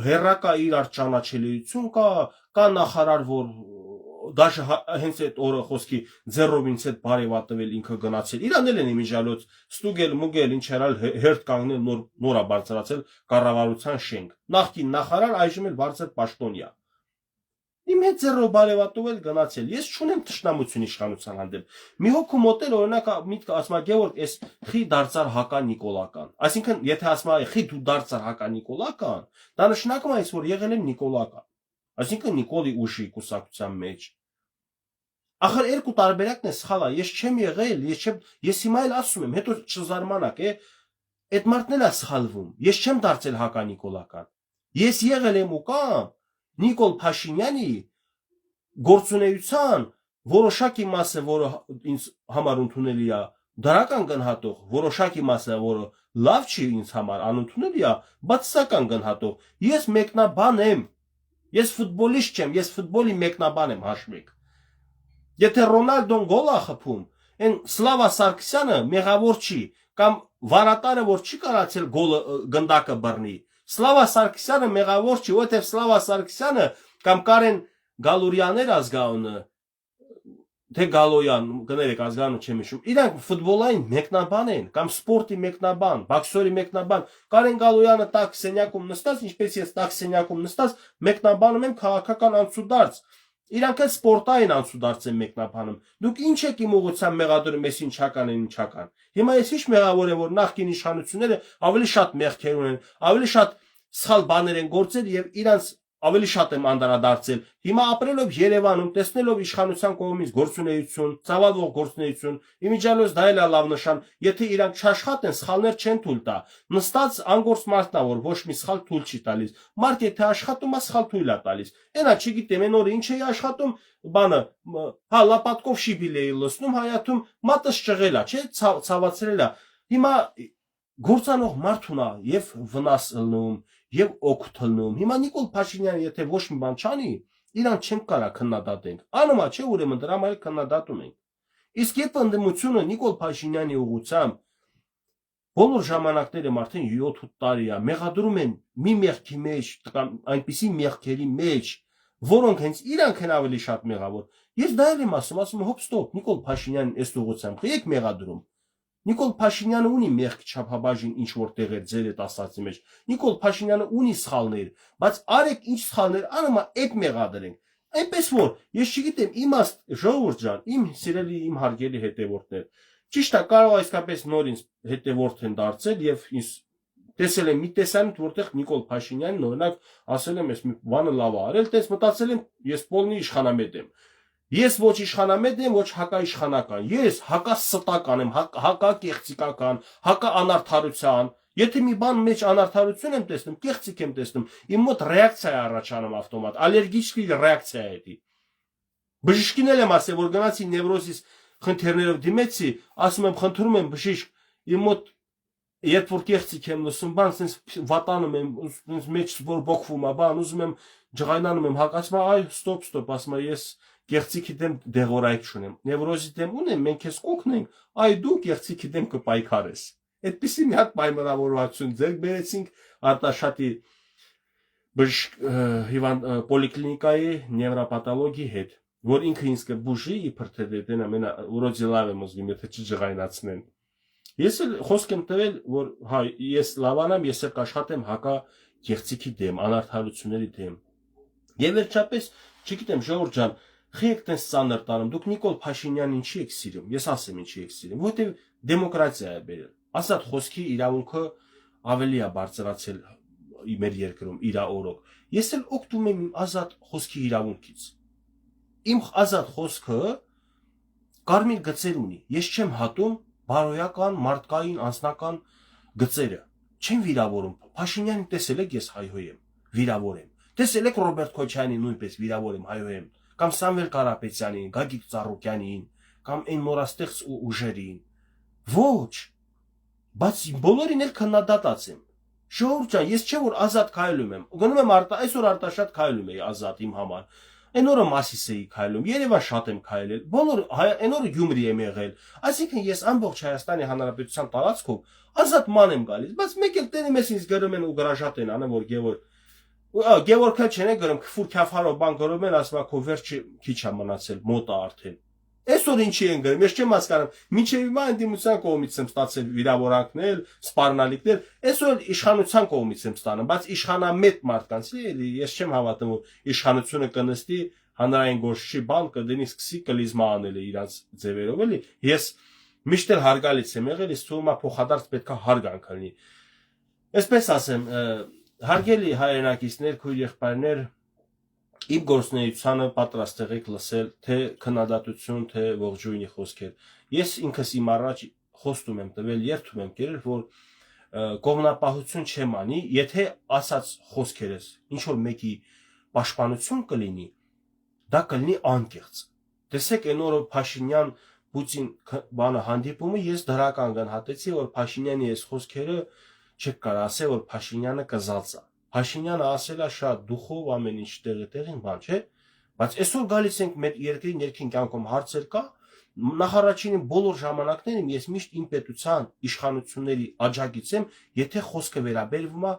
հերրակա իրար ճանաչելիություն կա նախարար որ դաշը հենց այդ օրը խոսքի ձեռով ինձ հետ բարևատվել ինքը գնացել իրանել են իմիջալոց ստուգել մուգել ինչ երալ հերթ կանգնել նորա բարձրացել կառավարության շենք նախկին նախարար այժմ էլ բարձր պաշտոնյա իմ հետ ձեռով բարևատվել գնացել ես չունեմ թշնամություն իշխանության հանդեպ մի հոգու մոտել օրինակ միտքը ասում է Գևորգ էս խի դարձար հակա նիկոլական այսինքն եթե ասում է խի դու դարձար հակա նիկոլական դա նշանակում է որ եղել են նիկոլական այսինքն Նիկոլի ուժի կուսակցության մեջ ախր երկու տարբերակն է սխալ է ես չեմ եղել ես հիմա էլ ասում եմ հետո չզարմանաք այդ մարդն էլ է սխալվում ես չեմ դարձել հակա նիկոլական ես եղել եմ ու կամ Նիկոլ Փաշինյանի գործունեության որոշակի մասը որը ինձ համար ընդունելի է դրական գնահատող որոշակի մասը որը լավ չի ինձ համար անընդունելի է բացասական գնահատող ես մեկնաբան եմ ես ֆուտբոլիստ չեմ ես ֆուտբոլի մեկնաբան եմ հաշվեք եթե Ռոնալդոն գոլ է խփում այն Սլավա Սարգսյանը մեղավոր չի կամ վարատարը որ չի կարացել գոլը գնդակը բռնի Սլավա Սարգսյանը մեղավոր չի որովհետև Սլավա Սարգսյանը կամ Կարեն Գալուրյաններ ազգանունը թե Գալոյան կներեք ազգանունը չեմ հիշում իրանք ֆուտբոլային մեկնաբան են կամ սպորտի մեկնաբան բոքսորի մեկնաբան Կարեն Գալոյանը տակ սենյակում նստած ինչպես ես տակ սենյակում նստած մեկնաբանում եմ քաղաքական անցուդարձ իրանք էլ սպորտային անցուդարձ են մեկնաբանում դուք ինչ եք իմ ուղղությամբ մեղադրում ես ինչական են ինչական հիմա ես ինչ մեղավոր եմ որ նախկին իշխանությունները ավելի շատ մեղքեր ունեն ավելի շատ սխալ բաներ են գործել եւ իրանց ավելի շատ եմ անդրադարձել հիմա ապրելով Երևանում տեսնելով իշխանության կողմից գործունեություն ծավալվող գործունեություն իմիջիալոց դա էլ է լավ նշան եթե իրանք չաշխատեն սխալներ չեն թույլ տա նստած անգործ մարդն է որ ոչ մի սխալ թույլ չի տալիս մարդ եթե աշխատում է սխալ թույլ է տալիս այնա չգիտեմ այն օրը ինչ էի աշխատում բանը հա լապատկով շիբիլ էի լցնում հայաթում մատս ճղել է չէ ցավացրել է հիմա գործանող մարդ ունա եւ վնաս ըլնում եւ օգուտ ըլնում հիմա Նիկոլ Փաշինյանը եթե ոչ մի բան չանի իրան չենք կարա քննադատենք անոմա չէ ուրեմն դրա համար քննադատում ենք իսկ երբ ընդդիմությունը Նիկոլ Փաշինյանի ուղղությամբ բոլոր ժամանակները արդեն 7-8 տարի է մեղադրում են մի մեղքի մեջ կամ այնպիսի մեղքերի մեջ որոնք հենց իրանք են ավելի շատ մեղավոր ես դա էլ եմ ասում հոպ ստոպ Նիկոլ Փաշինյանն այս ուղղությամբ եք մեղադրում Նիկոլ Փաշինյանը ունի մեղք չափաբաժին ինչ որտեղ է ձեր այդ ասացի մեջ Նիկոլ Փաշինյանը ունի սխալներ բայց արեք ինչ սխալներ անոմա այդ մեղադրենք այնպես որ ես չգիտեմ իմաստ ժողովուրդ ջան իմ սիրելի իմ հարգելի հետևորդներ ճիշտ է կարող է իսկապես նոր ինձ հետևորդ են դարձել եւ ինձ Տեսել եմ մի տեսանյութ, որտեղ Նիկոլ Փաշինյանն օրինակ ասել եմ, ես մի բանը լավ է արել, տես մտածել եմ, ես պոլնի իշխանամետ եմ։ Ես ոչ իշխանամետ եմ, ոչ հակաիշխանական։ Ես հակաստական եմ, հակակեղծիկական, հակաանարդարության։ Եթե մի բան մեջ անարդարություն եմ տեսնում, կեղծիկ եմ տեսնում, իմ մոտ ռեակցիա է առաջանում ավտոմատ, ալերգիկ ռեակցիա է դա։ Բժիշկին եմ ասել, որ գնացի նևրոզիս խնդիրներով դիմեցի, ասում եմ, խնդրում եմ բժիշկ, իմ մոտ երբ որ կեղծիկ եմ լսում, բան sense վատանում եմ, sense մեջ որ բոկվում է, բան ուզում եմ ջղայնանում եմ, հակասում եմ, այ ստոպ, ասում եմ, ես կեղծիքի դեմ դեղորայք չունեմ։ Նևրոզի դեմ ունեմ, մենք քեզ կօգնենք, այ դու կեղծիքի դեմ կպայքարես։ Այդպեսի մի հատ պայմանավորվածություն ձեռք բերեցինք Արտաշատի բժիշկ հիվանդ պոլիկլինիկայի նևրոպաթոլոգի հետ, որ ինքը ինձ կբուժի իբր թե դեն ամենա ուրոդի լավ եմ ուզում, եթե չջղայնացնեն։ Ես էլ խոսք եմ տվել, որ հա ես լավանամ, ես էլ կաշխատեմ հակա կեղծիքի դեմ, անարդարությունների դեմ։ Եվ վերջապես, չգիտեմ, ժողովուրդ ջան, խիեք տես ծանր տանում, դուք Նիկոլ Փաշինյանին ինչի եք սիրում, ես ասեմ ինչի եք սիրում, որտեղ դեմոկրատիա է բերել։ Ասած խոսքի իրավունքը ավելի է բարձրացել մեր երկրում իր օրոք։ Ես էլ օգտվում եմ իմ ազատ խոսքի իրավունքից։ Իմ ազատ խոսքը կարմիր գծեր ունի։ Ես չեմ հատում բարոյական, մարդկային, անձնական գծերը։ Չեմ վիրավորում։ Փաշինյանին տեսել եք ես հայհոյեմ, վիրավոր եմ։ Տեսել եք Ռոբերտ Քոչարյանին նույնպես վիրավոր եմ, հայհոյեմ, կամ Սամվել Կարապետյանին, Գագիկ Ծառուկյանին, կամ այն նորաստեղծ ուժերին։ Ոչ։ Բայց բոլորին էլ քննադատած եմ։ Ժողովուրդ ջան, ես չէ որ ազատ քայլում եմ։ Գնում եմ այսօր Արտաշատ քայլում էի ազատ իմ համար։ Այն օրը Մասիս էի քայլում, Երևան շատ եմ քայլել, բոլոր այն օրը Գյումրի եմ եղել։ Այսինքն ես ամբողջ Հայաստանի Հանրապետության տարածքով ազատ ման եմ գալիս, բայց մեկ էլ տենում ես ինձ գրում են ու գրաժատ են անում, որ Գևորգը չեն գրում, քֆուր քյաֆարով բան գրում են, ասում ակո վերջը քիչ է մնացել, մոտ է արդեն։ Այսօր ինչի են գրում, ես չեմ հասկանում, մինչև հիմա ընդդիմության կողմից եմ ստացել վիրավորանքներ, սպառնալիքներ, այսօր իշխանության կողմից եմ ստանում, բայց իշխանամետ մարդկանց էլի ես չեմ հավատում, որ իշխանությունը կնստի հանրային գործչի բան կդնի սկսի կլիզմա անել իրանց ձևերով էլի։ Ես միշտ էլ հարգալից եմ եղել, իսկ թվում է փոխադարձ պետքա հարգանք լինի։ Այսպես ասեմ, հարգելի հայրենակիցներ, քույր եղբայրներ, իմ գործունեությանը պատրաստ եղեք լսել թե քննադատություն, թե ողջույնի խոսքեր։ Ես ինքս իմ առաջ խոստում եմ տվել, երդում եմ կերել, որ կողմնապահություն չեմ անի, եթե ասած խոսքերս ինչ որ մեկի պաշտպանություն կլինի, դա կլինի անկեղծ։ Տեսեք, այն օրը Փաշինյան Պուտին բանը հանդիպումը ես դրական գնահատեցի, որ Փաշինյանի այս խոսքերը չեք կարող ասել, որ Փաշինյանը կզալծա։ Փաշինյանը ասել է շատ դուխով ամեն ինչ տեղին բան, չէ՞։ Բայց այսօր գալիս ենք մեր երկրի ներքին կյանքում հարցեր կա, նախարարչինի բոլոր ժամանակներում ես միշտ իմ պետության իշխանությունների աջակից եմ, եթե խոսքը վերաբերվում է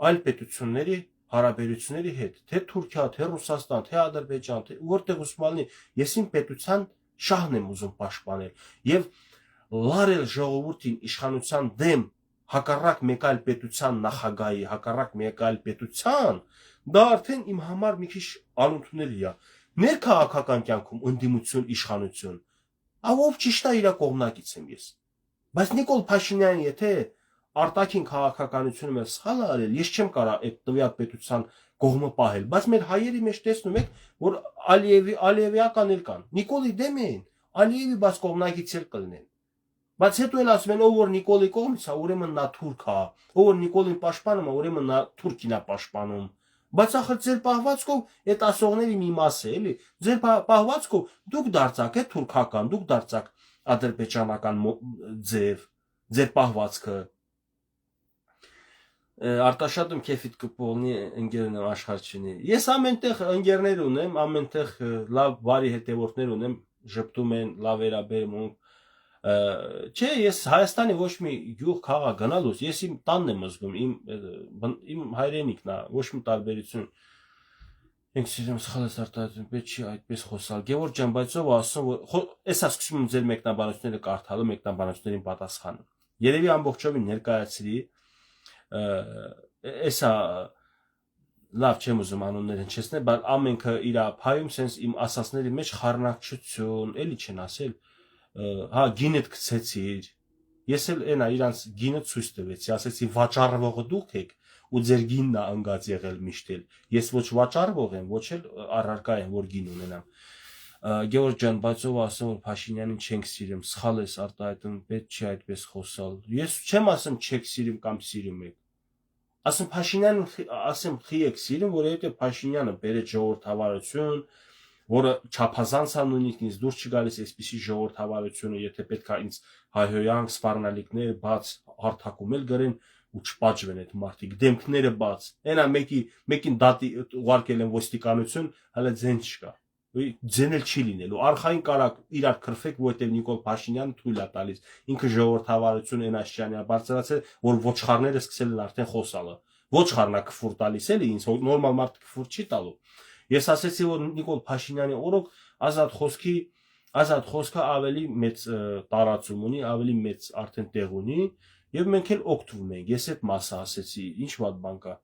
այլ պետությունների հարաբերությունների հետ, թե Թուրքիա, թե Ռուսաստան, թե Ադրբեջան, թե որտեղ ուսմանալի, ես իմ պետության շահն եմ ուզում պաշտպանել եւ լարել ժողովրդին իշխանության դեմ հակառակ մեկ այլ պետության նախագահի, հակառակ մեկ այլ պետության, դա արդեն իմ համար մի քիչ անընդունելի է։ Ներքաղաքական կյանքում ընդդիմություն, իշխանություն, ով ճիշտ է իր կողմնակից եմ ես։ Բայց Նիկոլ Փաշինյանը եթե արտաքին քաղաքականությունում է սխալ արել, ես չեմ կարող այդ տվյալ պետության կողմը պահել, բայց մեր հայերի մեջ տեսնում եք, որ Ալիևիական էլ կան, Նիկոլի դեմ են, Ալիևի բաց կողմնակից էլ կլինեն։ Բայց հետո էլ ասում են, ով որ Նիկոլի կողմից է, ուրեմն նա թուրք է, ով որ Նիկոլին պաշտպանում է, ուրեմն նա թուրքին է պաշտպանում։ Բայց ախր ձեր պահվածքով այդ ասողների մի մաս է, էլի։ Ձեր պահվածքով դուք դարձաք է թուրքական, դուք դարձաք ադրբեջանական ձեր պահվածքը։ Արտաշատում քեֆիտ կպոլնի ընկերն եմ աշխարհչինի։ Ես ամենտեղ ընկերներ ունեմ, ամենտեղ լավ բարի հետևորդներ ունեմ, ժպտում են, լավ վերաբերմունք։ Չէ, ես Հայաստանի ոչ մի գյուղ քաղաք գնալուց, ես իմ տանն եմ զգում, իմ հայրենիքն է, ոչ մի տարբերություն։ Ինքս իրեմ սխալ ես արտահայտում, պետք չի այդպես խոսալ։ Գևորգ ջան, բայց ով ասում, որ էսա սկսում եմ ձեր մեկնաբանությունները կարդալու, մեկնաբանություններին պատասխանը։ Երևի ամբողջովին ներկայացրի, էսա լավ չեմ ուզում անուններ հնչեցնել, բայց ամենքը իր փայում sense իմ ասածների մեջ խառնակցություն, էլի չեն ասել, հա գինդ գցեցիր, Ես էլ այնա իրանց գինը ցույց տվեցի, ասեցի վաճառվողը դուք եք ու ձեր գինն է ընկած եղել միշտ էլ։ Ես ոչ վաճառվող եմ, ոչ էլ առարկա եմ, որ գին ունենամ։ Գեորգ ջան, բայց ով ասում որ Փաշինյանին չենք սիրում, սխալ ես արտահայտում, պետք չի այդպես խոսալ։ Ես չեմ ասում չեք սիրում կամ սիրում եք։ Ասում Փաշինյանին ասեմ խի եք սիրում, որովհետև Փաշինյանը բերեց ժողովրդավարություն, որը չափազանց է նույնիսկ ինձ դուրս չգալիս այսպիսի ժողովրդավարությունը, եթե պետքա ինձ հայհոյանք, սպառնալիքներ բաց հարթակում էլ գրեն ու չպաճվեն այդ մարդիկ, դեմքները բաց։ Այնա մեկին դատի ուղարկել են ոստիկանություն, հələ ձեն չկա։ Ձեն էլ չի լինելու։ Արխային կարակ իրար քրֆեք, որովհետև Նիկոլ Փաշինյանը թույլ է տալիս։ Ինքը ժողովրդավարություն են Աշճանյանը բարձրացել, որ ոչխարները սկսել են արդեն խոսալը։ Ոչխարնա քֆուր տալիս էլի, ինձ նորմալ մարդ քֆուր չի տալու։ Ես ասեցի, որ Նիկոլ Փաշինյանի օրոք ազատ խոսքը ավելի մեծ տարածում ունի, ավելի մեծ արդեն տեղ ունի, եւ մենք էլ օգտվում ենք։ Ես այդ մասը ասեցի, ինչ վատ բան կա։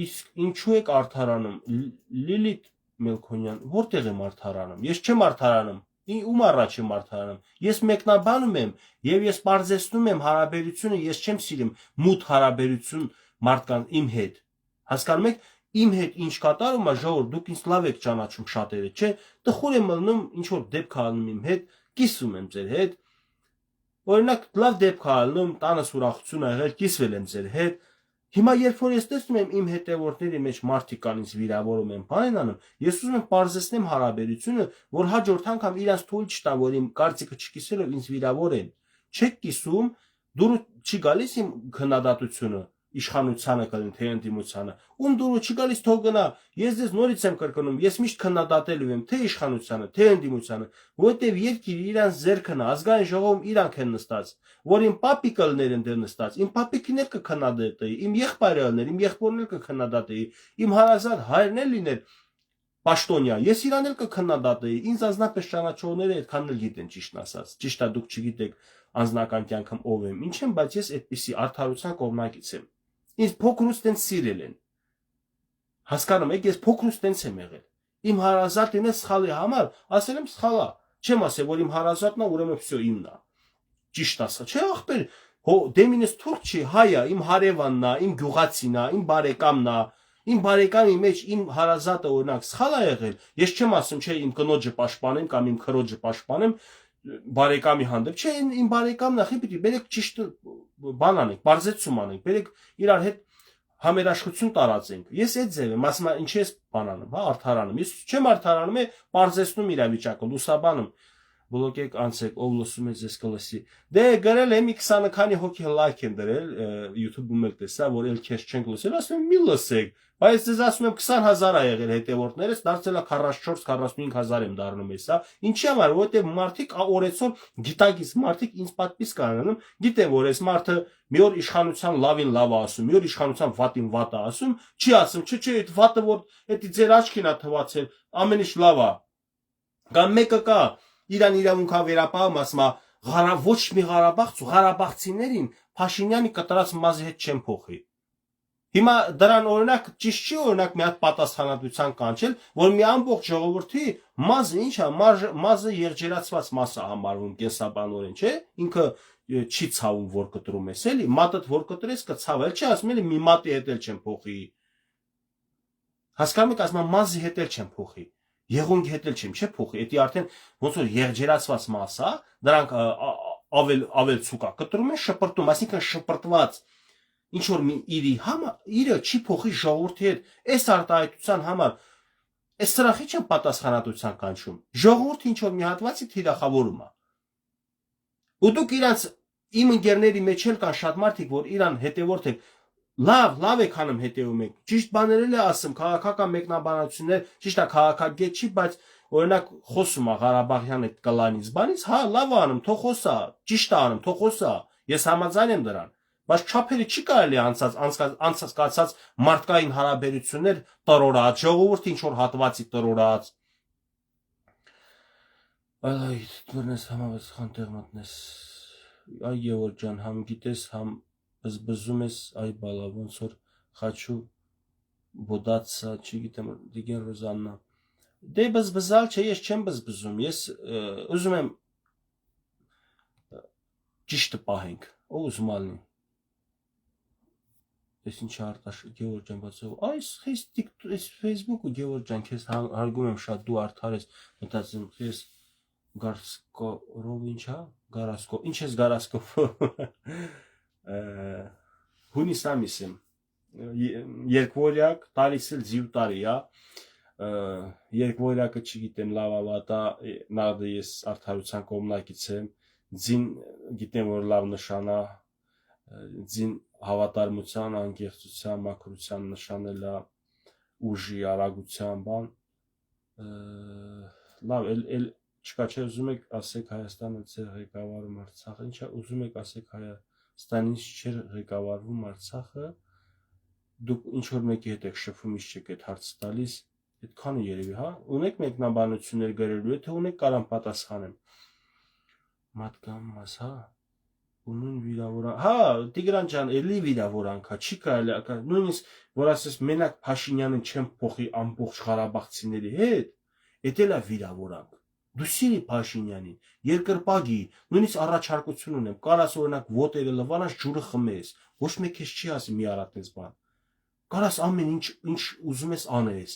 Իսկ ինչու եք արդարանում։ Լիլիթ Մելքոնյան, որտեղ եմ արդարանում։ Ես չեմ արդարանում։ Ում առաջ եմ արդարանում։ Ես մեկնաբանում եմ եւ ես բարձեցնում եմ հարաբերությունը, ես չեմ սիրում մութ հարաբերություն մարդկանց իմ հետ։ Հասկանում եք, իմ հետ ինչ կատարում է ժողովուրդ, դուք ինձ լավ եք ճանաչում շատերը, չէ՞։ Տխուր եմ ելնում, ինչ որ դեպք ալնում իմ հետ, կիսում եմ ձեր հետ։ Օրինակ, լավ դեպք ալնում, տանս ուրախություն ա եղել, կիսվել եմ ձեր հետ։ Հիմա երբ որ ես տեսնում եմ իմ հետևորդների մեջ մարդիկ կան ինձ վիրավորում են, բան անում, ես ուզում եմ բարձրացնեմ հարաբերությունը, որ հաջորդ անգամ իրանց թույլ չտա, որ իմ կարծիքը չկիսելով ինձ վիրավորեն։ Չեք կիսում, դուրը չի գալիս իմ քննադատությունը, իշխանությանը կլին, թե ընդդիմությանը։ Ում դուրը չի գալիս, թող գնա։ Ես դες նորից եմ կրկնում, ես միշտ քննադատելու եմ թե իշխանությանը, թե ընդդիմությանը, որովհետև երկիրը իրանց ձեռքն է, ազգային ժողովում իրանք են նստած, որ իմ պապիկալներ են դեր նստած, իմ պապիկին էլ կքննադատեի, իմ եղբայրներ, իմ եղբորն էլ կքննադատեի, իմ հարազատ հայրն էլ լիներ պաշտոնյա, ես իրան էլ կքննադատեի, ինձ անձնապես ճանաչողները այդքան էլ գիտեն ճիշտն ասած, ճիշտ է դուք չգիտեք անձնական կյանքամ ով եմ, ինչ եմ, բայց ես այդպիսի արդարության կողմնակից եմ։ Ինձ փոքրուց տենց սիրել են։ Հասկանում եք, ես փոքրուց տենց եմ եղել։ Իմ հարազատին է սխալի համար, ասել եմ սխալա։ Չեմ ասել, որ իմ հարազատն է, ուրեմն վсё իմն է։ Ճիշտ ասա, չէ՞ ախպեր, դեմինս թուրք չի, հայ է, իմ հարևանն է, իմ գյուղացին է, իմ բարեկամն է։ Իմ բարեկամի մեջ իմ հարազատը օրինակ սխալ է եղել։ Ես չեմ ասում, չէ, իմ կնոջը պաշտպանեմ կամ իմ քրոջը պաշտպանեմ բարեկամի հանդեպ, չէ, իմ բարեկամն է, խի պիտի բերեք ճիշտ բան անենք, բարձեցում անենք, բերեք իրար հետ համերաշխություն տարածենք։ Ես այդ ձև եմ, ասում եմ, ինչի ես բան անում, հա, արդարանում։ Ես չեմ արդարանում, բարձեցնում իրավիճակը, լուսաբանում։ Բլոկեք անցեք, ով լսում է ձեզ կլսի։ Դե գրել եմ 20 քանի հոգի լայք են դրել YouTube-ում էլ տեսա, որ էլ քեզ չենք լսել, ասում եմ մի լսեք, բայց դες ասում եմ 20000 ա եղել հետևորդներս, դարձել է 44-45 եմ դառնում էսա։ Ինչի համար, որովհետև մարդիկ օրեցօր գիտակից մարդիկ ինձ պատվից կանանում, գիտեն որ այս մարդը մի օր իշխանության լավին լավ է ասում, մի օր իշխանության վատին վատ է ասում, չի ասում, չէ, այդ վատը որ դա ձեր աչքին է թվացել, ամեն ինչ լավ է։ Կամ մեկը կա Իրան իրավունքա վերապահում ասում է ոչ մի Ղարաբաղցու Ղարաբաղցիներին Փաշինյանի կտրած մազի հետ չեն փոխի։ Հիմա դրան օրինակ ճիշտ չի օրինակ մի հատ պատասխանատվության կանչել, որ մի ամբողջ ժողովրդի մազը ինչ է, մազը եղջերացված մաս է համարվում կենսաբանորեն, չէ՞։ Ինքը չի ցավում, որ կտրում ես, էլի, մատդ որ կտրես կցավել, չի ասում էլի մի մատի հետ էլ չեն փոխի։ Հասկանում եք, ասում եմ մազի հետ էլ չեն փոխի։ Եղունգի հետ էլ չեմ, չէ՞ փոխի, դա արդեն ոնց որ եղջերացված մաս է, դրանք ավել ցուկա կտրում են շպրտում, այսինքն շպրտված ինչ որ մի իրը չի փոխի ժողովրդի հետ, այս արտահայտության համար այս սրախի չեմ պատասխանատվության կանչում, ժողովուրդը ինչ որ մի հատվածի թիրախավորում է։ Ու դուք իրանց իմ ընկերների մեջ էլ կան շատ մարդիկ, որ իրան հետևորդ եք, լավ եք անում հետևում եք, ճիշտ բաներ էլ է ասում, քաղաքական մեկնաբանություններ, ճիշտ է քաղաքագետ չի, բայց օրինակ խոսում է Ղարաբաղյան այդ կլանից բանից, հա, լավ է անում, թող խոսա, ճիշտ է անում, թող խոսա, ես համաձայն եմ դրան, բայց չափերը չի կարելի անցկացած մարդկային հարաբերություններ տրորած, ժողովուրդը ինչ որ հատվածի տրորած։ Այ դուրնես համավեցխան տեղ մտնես, այ Գեորգ ջան, համ գիտես, համ բզբզում ես, այ բալա, ոնց որ խաչու բոդացա, չգիտեմ, Դիգեն Ռոզաննա։ Դե բզբզալ չէ, ես չեմ բզբզում, ես ուզում եմ ճիշտը պահենք, ով ուզում ալնի։ Ես ինչ Արտաշ Գևորգ ջան բացով, այս Facebook-ը Գևորգ ջան, քեզ հարգում եմ շատ, դու արդար ես, մտածում ես Գարսկորով ինչա, Գարասկո, ինչ ես Գարասկով։ Հունիս ամիս եմ, երկվորյակ, տալիս էլ ձիու տարի, երկվորյակը չգիտեմ լավ ավատա, նարդը ես արդարության կողմնակից եմ, ձին գիտեմ, որ լավ նշանա, ձին հավատարմության, անկեղծության, մաքրության նշանել է ուժի, արագության բան, լավ, էլ չկա չէ, ուզում եք ասեք Հայաստանը ձեր ղեկավարում Արցախը, ինչա ուզում եք ասեք Հայաստանից չէր ղեկավարվում Արցախը, դուք ինչ որ մեկի հետ եք շփում, ինչ չեք այդ հարցը տալիս, այդքանը երևի, հա, ունեք մեկնաբանություններ գրելու, եթե ունեք կարամ պատասխանեմ։ Մատկամաս, հա, ունուն վիրավորանք, հա, Տիգրան ջան, էլի վիրավորանք, հա, չի կարելի, նույնիսկ որ ասես մենակ Փաշինյանին չեմ փոխի ամբողջ ղարաբաղցիների հետ, էդ էլ է վիրավորանք։ Դու սիրի Փաշինյանին, երկրպագի, նույնիսկ առաջարկություն ունեմ, կարաս օրինակ ոտերը լվանաս, ջուրը խմես, ոչ մեկ քեզ չի ասի մի արատես բան։ Կարաս ամեն ինչ ուզում ես անես։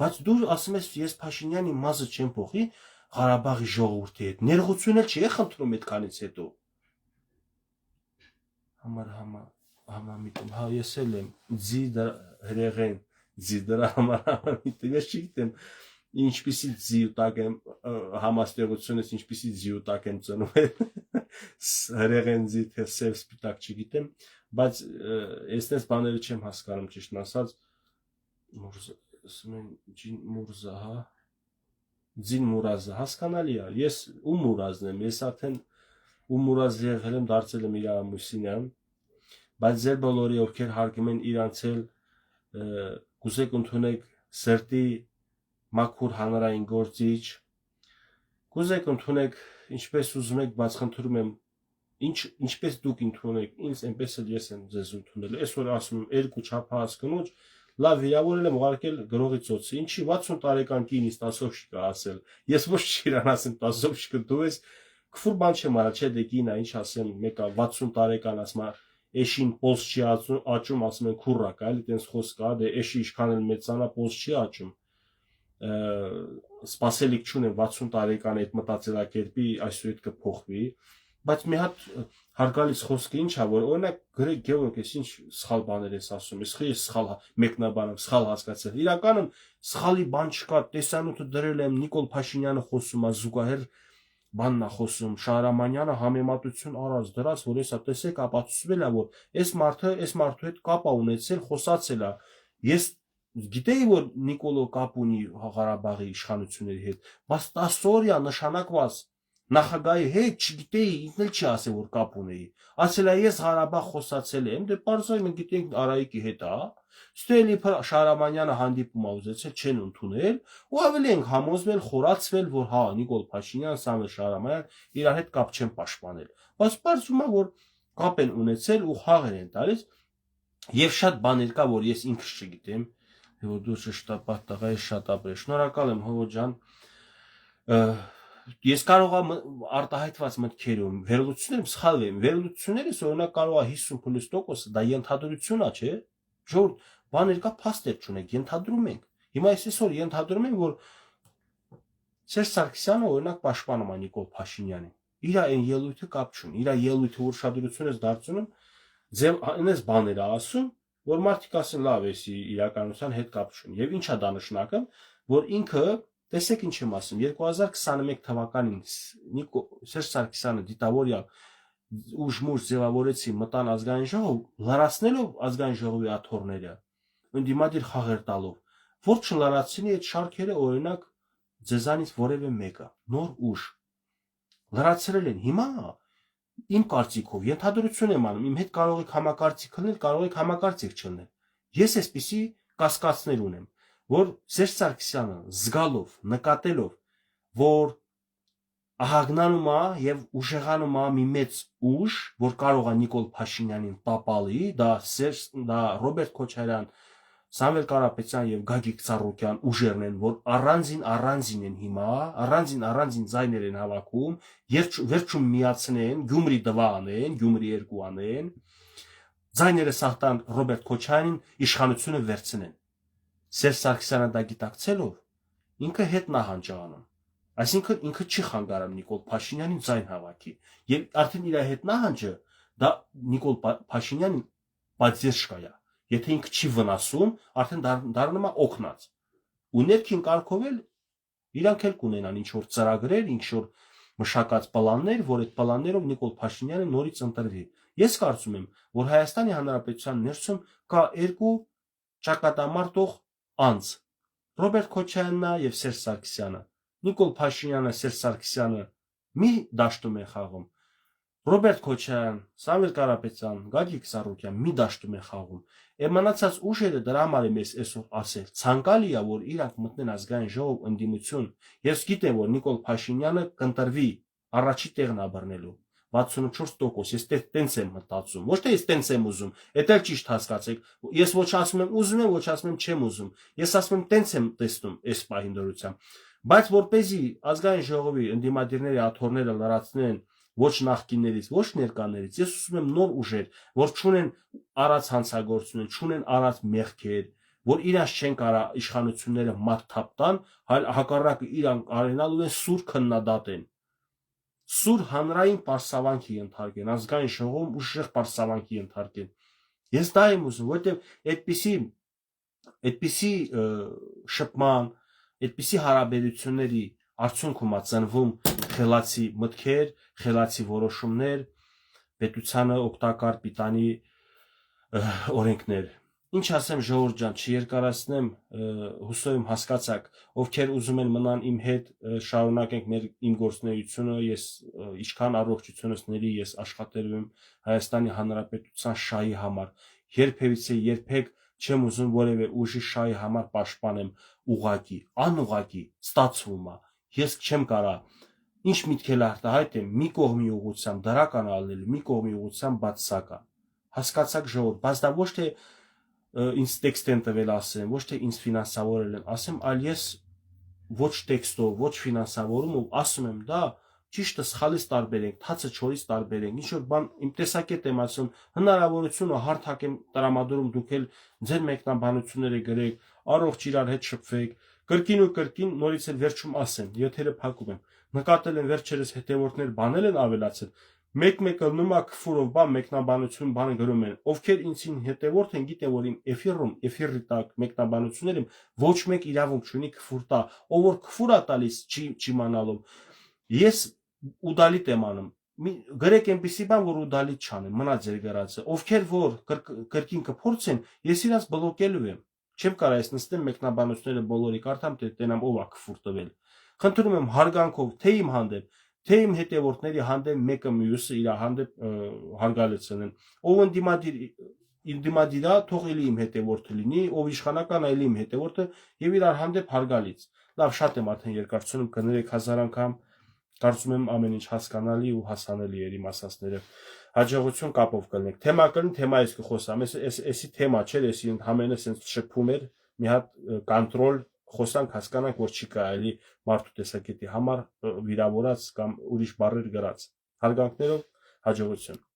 Բայց դու ասում ես ես Փաշինյանի մազը չեմ փոխի Ղարաբաղի ժողովրդի հետ։ Ներողություն էլ չի խնդրում այդքանից հետո։ Համամիտում, հա ես էլ եմ ձի հրեղեն, ձի դրա համար համամիտում, ես չգիտեմ ինչպիսի ձի ուտակ եմ համաստեղությունից, ինչպիսի ձի ուտակ եմ ծնում հրեղեն ձի, թե սև սպիտակ չգիտեմ, բայց այսպես բաները չեմ հասկանում ճիշտն ասած, Մուրզա, հա, ձին Մուրազը, հասկանալի է, ես ու Մուրազն եմ, ես արդեն ու Մուրազ եղել եմ, դարձել եմ իր ամուսինը, բայց ձեր բոլորի ովքեր հարգում են իրանց էլ կուզեք ընդունեք սրտի մաքուր հանրային գործիչ, կուզեք ընդունեք ինչպես ուզում եք, բայց խնդրում եմ ինչպես դուք ընդունեք, ինձ այնպես էլ ես եմ ձեզ ընդունել, այսօր ասում եմ երկու չափահաս կնոջ լավ վիրավորել եմ ուղարկել գրողի ծոցը, ինչի 60 տարեկան կինից տասովշիկը ասել, ես ոչ չիրան ասեմ տասովշիկը, դու ես քֆուր բան չեմ արա, չէ դե կինա, ինչ ասեմ, մեկա 60 տարեկան ասում է, էշին պոս չի աճում, ասում են քուրակ, այլ տենց խոսք կա, դե էշի ինչքան էլ մեծանա պոս չի աճում, սպասելիք չունեմ 60 տարեկան այդ մտածելակերպի այսօր այդ կփոխվի, բայց մի հատ հարգալից խոսքը ինչ է, որ օրինակ գրեք Գևորգ, ես ինչ սխալ բաներ ես ասում, ես սխալ մեկնաբանում, սխալ հասկացել։ Իրականում սխալի բան չկա, տեսանյութը դրել եմ, Նիկոլ Փաշինյանը խոսում է, զուգահեռ բանն է խոսում, Շահրամանյանը համեմատություն արած դրած, որ հեսա տեսեք ապացուցվել է, որ այս մարդու հետ կապ է ունեցել, խոսացել է։ Ես գիտեի, որ Նիկոլո կապ ունի Ղարաբաղի իշխանությունների հետ, բայց 10 օրյա նշանակված նախագահի հետ չգիտեի, ինքն էլ չի ասել, որ կապ ունեի։ Ասել է ես Ղարաբաղ խոսացել եմ, դե պարզվի մենք գիտենք Արայիկի հետ է, ստելի Շահրամանյանը հանդիպում ա ուզեցել, չեն ընդունել, ու ավելի ենք համոզվել, խորացվել, որ հա Նիկոլ Փաշինյան, Սամվել Շահրամանյան իրար հետ կապ չեն պաշտպանել։ Բայց պարզվում է, որ կապ են ունեցել ու խաղեր են տալիս, եւ շատ բաներ կա, որ ես ինքս չգիտեմ, որ դու շտապատ տղա ես շատ ապրես։ Շնորհակալ եմ Հովո ջան։ Ես կարող եմ արտահայտված մտքերում վերլուծություններում սխալվեմ, վերլուծություններս օրինակ կարող է 50+% դա ենթադրություն է, չէ՞։ Ժողովուրդ, բաներ կա, փաստեր չունենք, ենթադրում ենք։ Հիմա ես այսօր ենթադրում եմ, որ Սերժ Սարգսյանը օրինակ պաշտպանում է Նիկոլ Փաշինյանին։ Իր այն ելույթը կապ չունի, իր ելույթը ուշադրություն ես դարձնում, ձև այնպես բաներ է ասում, որ մարդիկ ասեն լավ, էսի իրականության հետ կապ չունի։ Եվ ինչա դա նշանակում, որ ինքը տեսեք ինչ եմ ասում, 2021 թվականին Սերժ Սարգսյանը դիտավորյալ ուժմուժ ձևավորեցի մտան ազգային ժողով, լրացնելով ազգային ժողովի աթոռները, ընդդիմադիր խաղեր տալով, որ չլրացնի այդ շարքերը օրինակ ձեզանից որևէ մեկը, նոր ուժ լրացրել են։ Հիմա իմ կարծիքով ենթադրություն եմ անում, իմ հետ կարող եք համակարծիք լինել, կարող եք համակարծիք չլինել։ Ես այսպիսի կասկածներ ունեմ, որ Սերժ Սարգսյանը զգալով, նկատելով, որ ահագնանում է եւ ուժեղանում է մի մեծ ուժ, որ կարող է Նիկոլ Փաշինյանին տապալի, դա Ռոբերտ Քոչարյան, Սամվել Կարապետյան եւ Գագիկ Ծառուկյան ուժերն են, որ առանձին են հիմա, առանձին ձայներ են հավաքում, վերջում միացնեն, Գյումրի դվա անեն, Գյումրի 2 անեն, ձայները սահտան Ռոբերտ Քոչարյանին իշխանությունը վերցնեն։ Սերժ Սարգսյանը դա գիտակցելով ինքը հետ նահանջ անում։ Այսինքն ինքը չի խանգարում Նիկոլ Փաշինյանին ձայն հավաքի։ Եվ արդեն իր հետ նահանջը դա Նիկոլ Փաշինյանին բացերշկա է։ Եթե ինքը չի վնասում, արդեն դառնում է օգնած։ Ու ներքին կարգով էլ իրանք էլ կունենան ինչ որ ծրագրեր, ինչ որ մշակած պլաններ, որ այդ պլաններով Նիկոլ Փաշինյանը նորից ընտրվի։ Ես կարծում եմ, որ Հայաստանի Հանրապետության ներսում կա երկու ճակատամարտող անձ՝ Ռոբերտ Քոչարյանն եւ Սերժ Սարգսյանը։ Նիկոլ Փաշինյանը, Սերժ Սարգսյանը մի դաշտում են խաղում։ Ռոբերտ Քոչարյան, Սամվել Կարապետյան, Գագիկ Ծառուկյան մի դաշտում են խաղում։ Եվ մնացած ուժերը դրա համար եմ այսօր ասել, ցանկալի է, որ իրանք մտնեն ազգային ժողով ընդդիմություն։ Ես գիտեմ, որ Նիկոլ Փաշինյանը կընտրվի, առաջի տեղն է բռնելու 64%, ես տենց եմ մտածում, ոչ թե ես տենց եմ ուզում, դա էլ ճիշտ հասկացեք, ես ոչ ասում եմ ուզում եմ, ոչ ասում եմ չեմ ուզում, ես ասում եմ տենց եմ տեսնում այս պահին դրությամբ, բայց որպեսզի ազգային ժողովի ընդդիմադիրների աթոռները լրացնեն ոչ նախկիններից, ոչ ներկաներից, ես ուզում եմ նոր ուժեր, որ չունեն առած հանցագործություն, չունեն առած մեղքեր, որ իրանց չեն կարա իշխանությունները մատ թափտան, հակառակը իրանք արենալու են սուր քննադատեն, սուր հանրային պարսավանքի ենթարկեն, ազգային ժողովում ուժեղ պարսավանքի ենթարկեն։ Ես դա եմ ուզում, որովհետև այդպիսի շփման, այդպիսի հարաբերությունների արդյունքում է ծնվում խելացի մտքեր, խելացի որոշումներ, պետությանը օգտակար պիտանի օրենքներ։ Ինչ ասեմ ժողովուրդ ջան, չերկարացնեմ, հուսով եմ հասկացաք, ովքեր ուզում են մնան իմ հետ, շարունակենք իմ գործունեությունը, ես ինչքան առողջությունս ների, ես աշխատելու եմ Հայաստանի Հանրապետության շահի համար։ Երբեք չեմ ուզում որևէ ուժի շահի համար պաշտպանեմ ուղակի, անուղակի, ստացվում է։ Ես չեմ կարա ինչ միտք էլ արտահայտեմ մի կողմի ուղղությամբ դրական ալնել, մի կողմի ուղղությամբ բացասական։ Հասկացաք ժողովուրդ, բայց դա ոչ թե ինձ տեքստ են տվել ասեմ, ոչ թե ինձ ֆինանսավորել են ասեմ, այլ ես ոչ տեքստով, ոչ ֆինանսավորումով ասում եմ դա ճիշտը սխալից տարբերենք, թացը չորից տարբերենք, ինչ որ բան իմ տեսակետ եմ ասում, հնարավորությունը հարթակ եմ տրամադրում, դուք էլ ձեր մեկնաբանությունները գրեք, առողջ իրար հետ շփվեք, կրկին ու կրկին նորից էլ վերջում ասեմ, եթերը փակում եմ։ Նկատել են վերջերս հետևորդներ բանել են ավելացել, մեկ-մեկ ըլնում է քֆուրով բան մեկնաբանություն բան գրում են, ովքեր ինձին հետևորդ են, գիտեն որ իմ էֆիրի տակ մեկնաբանություններում ոչ մեկ իրավունք չունի քֆուր տա, ով որ քֆուր է տալիս չիմանալով, ես ուդալիտ եմ անում, գրեք այնպիսի բան, որ ուդալիտ չանեմ, մնա ձեր գրածը, ովքեր որ կրկին կփորձեն, ես իրաց բլոկելու եմ, չեմ կարա ես նստեմ մեկնաբանությունները բոլորի կարդամ, տենամ ով է քֆուր տվել։ Խնդրում եմ հարգանքով, թե իմ հանդեպ, թե իմ հետևորդների հանդեպ մեկը մյուսը իր հանդեպ հարգալեցնեն։ Ով ընդդիմադիր է, թող էլի իմ հետևորդը լինի, ով իշխանական է, էլի իմ հետևորդը եւ իրար հանդեպ հարգալից։ Լավ, շատ եմ արդեն երկարացնում, կներեք 1000 անգամ, կարծում եմ ամեն ինչ հասկանալի ու հասանելի էր իմ ասածները։ Հաջողություն կապով կլինեք։ Թեմա կլինի, թեմայից կխոսամ, էսի թեմա չէր, էսի համենը sense շփում էր, մի հատ կոնտրոլ խոսանք, հասկանանք, որ չի կարելի մարդու տեսակետի համար վիրավորած կամ ուրիշ բառեր գրած։ Հարգանքներով, հաջողություն։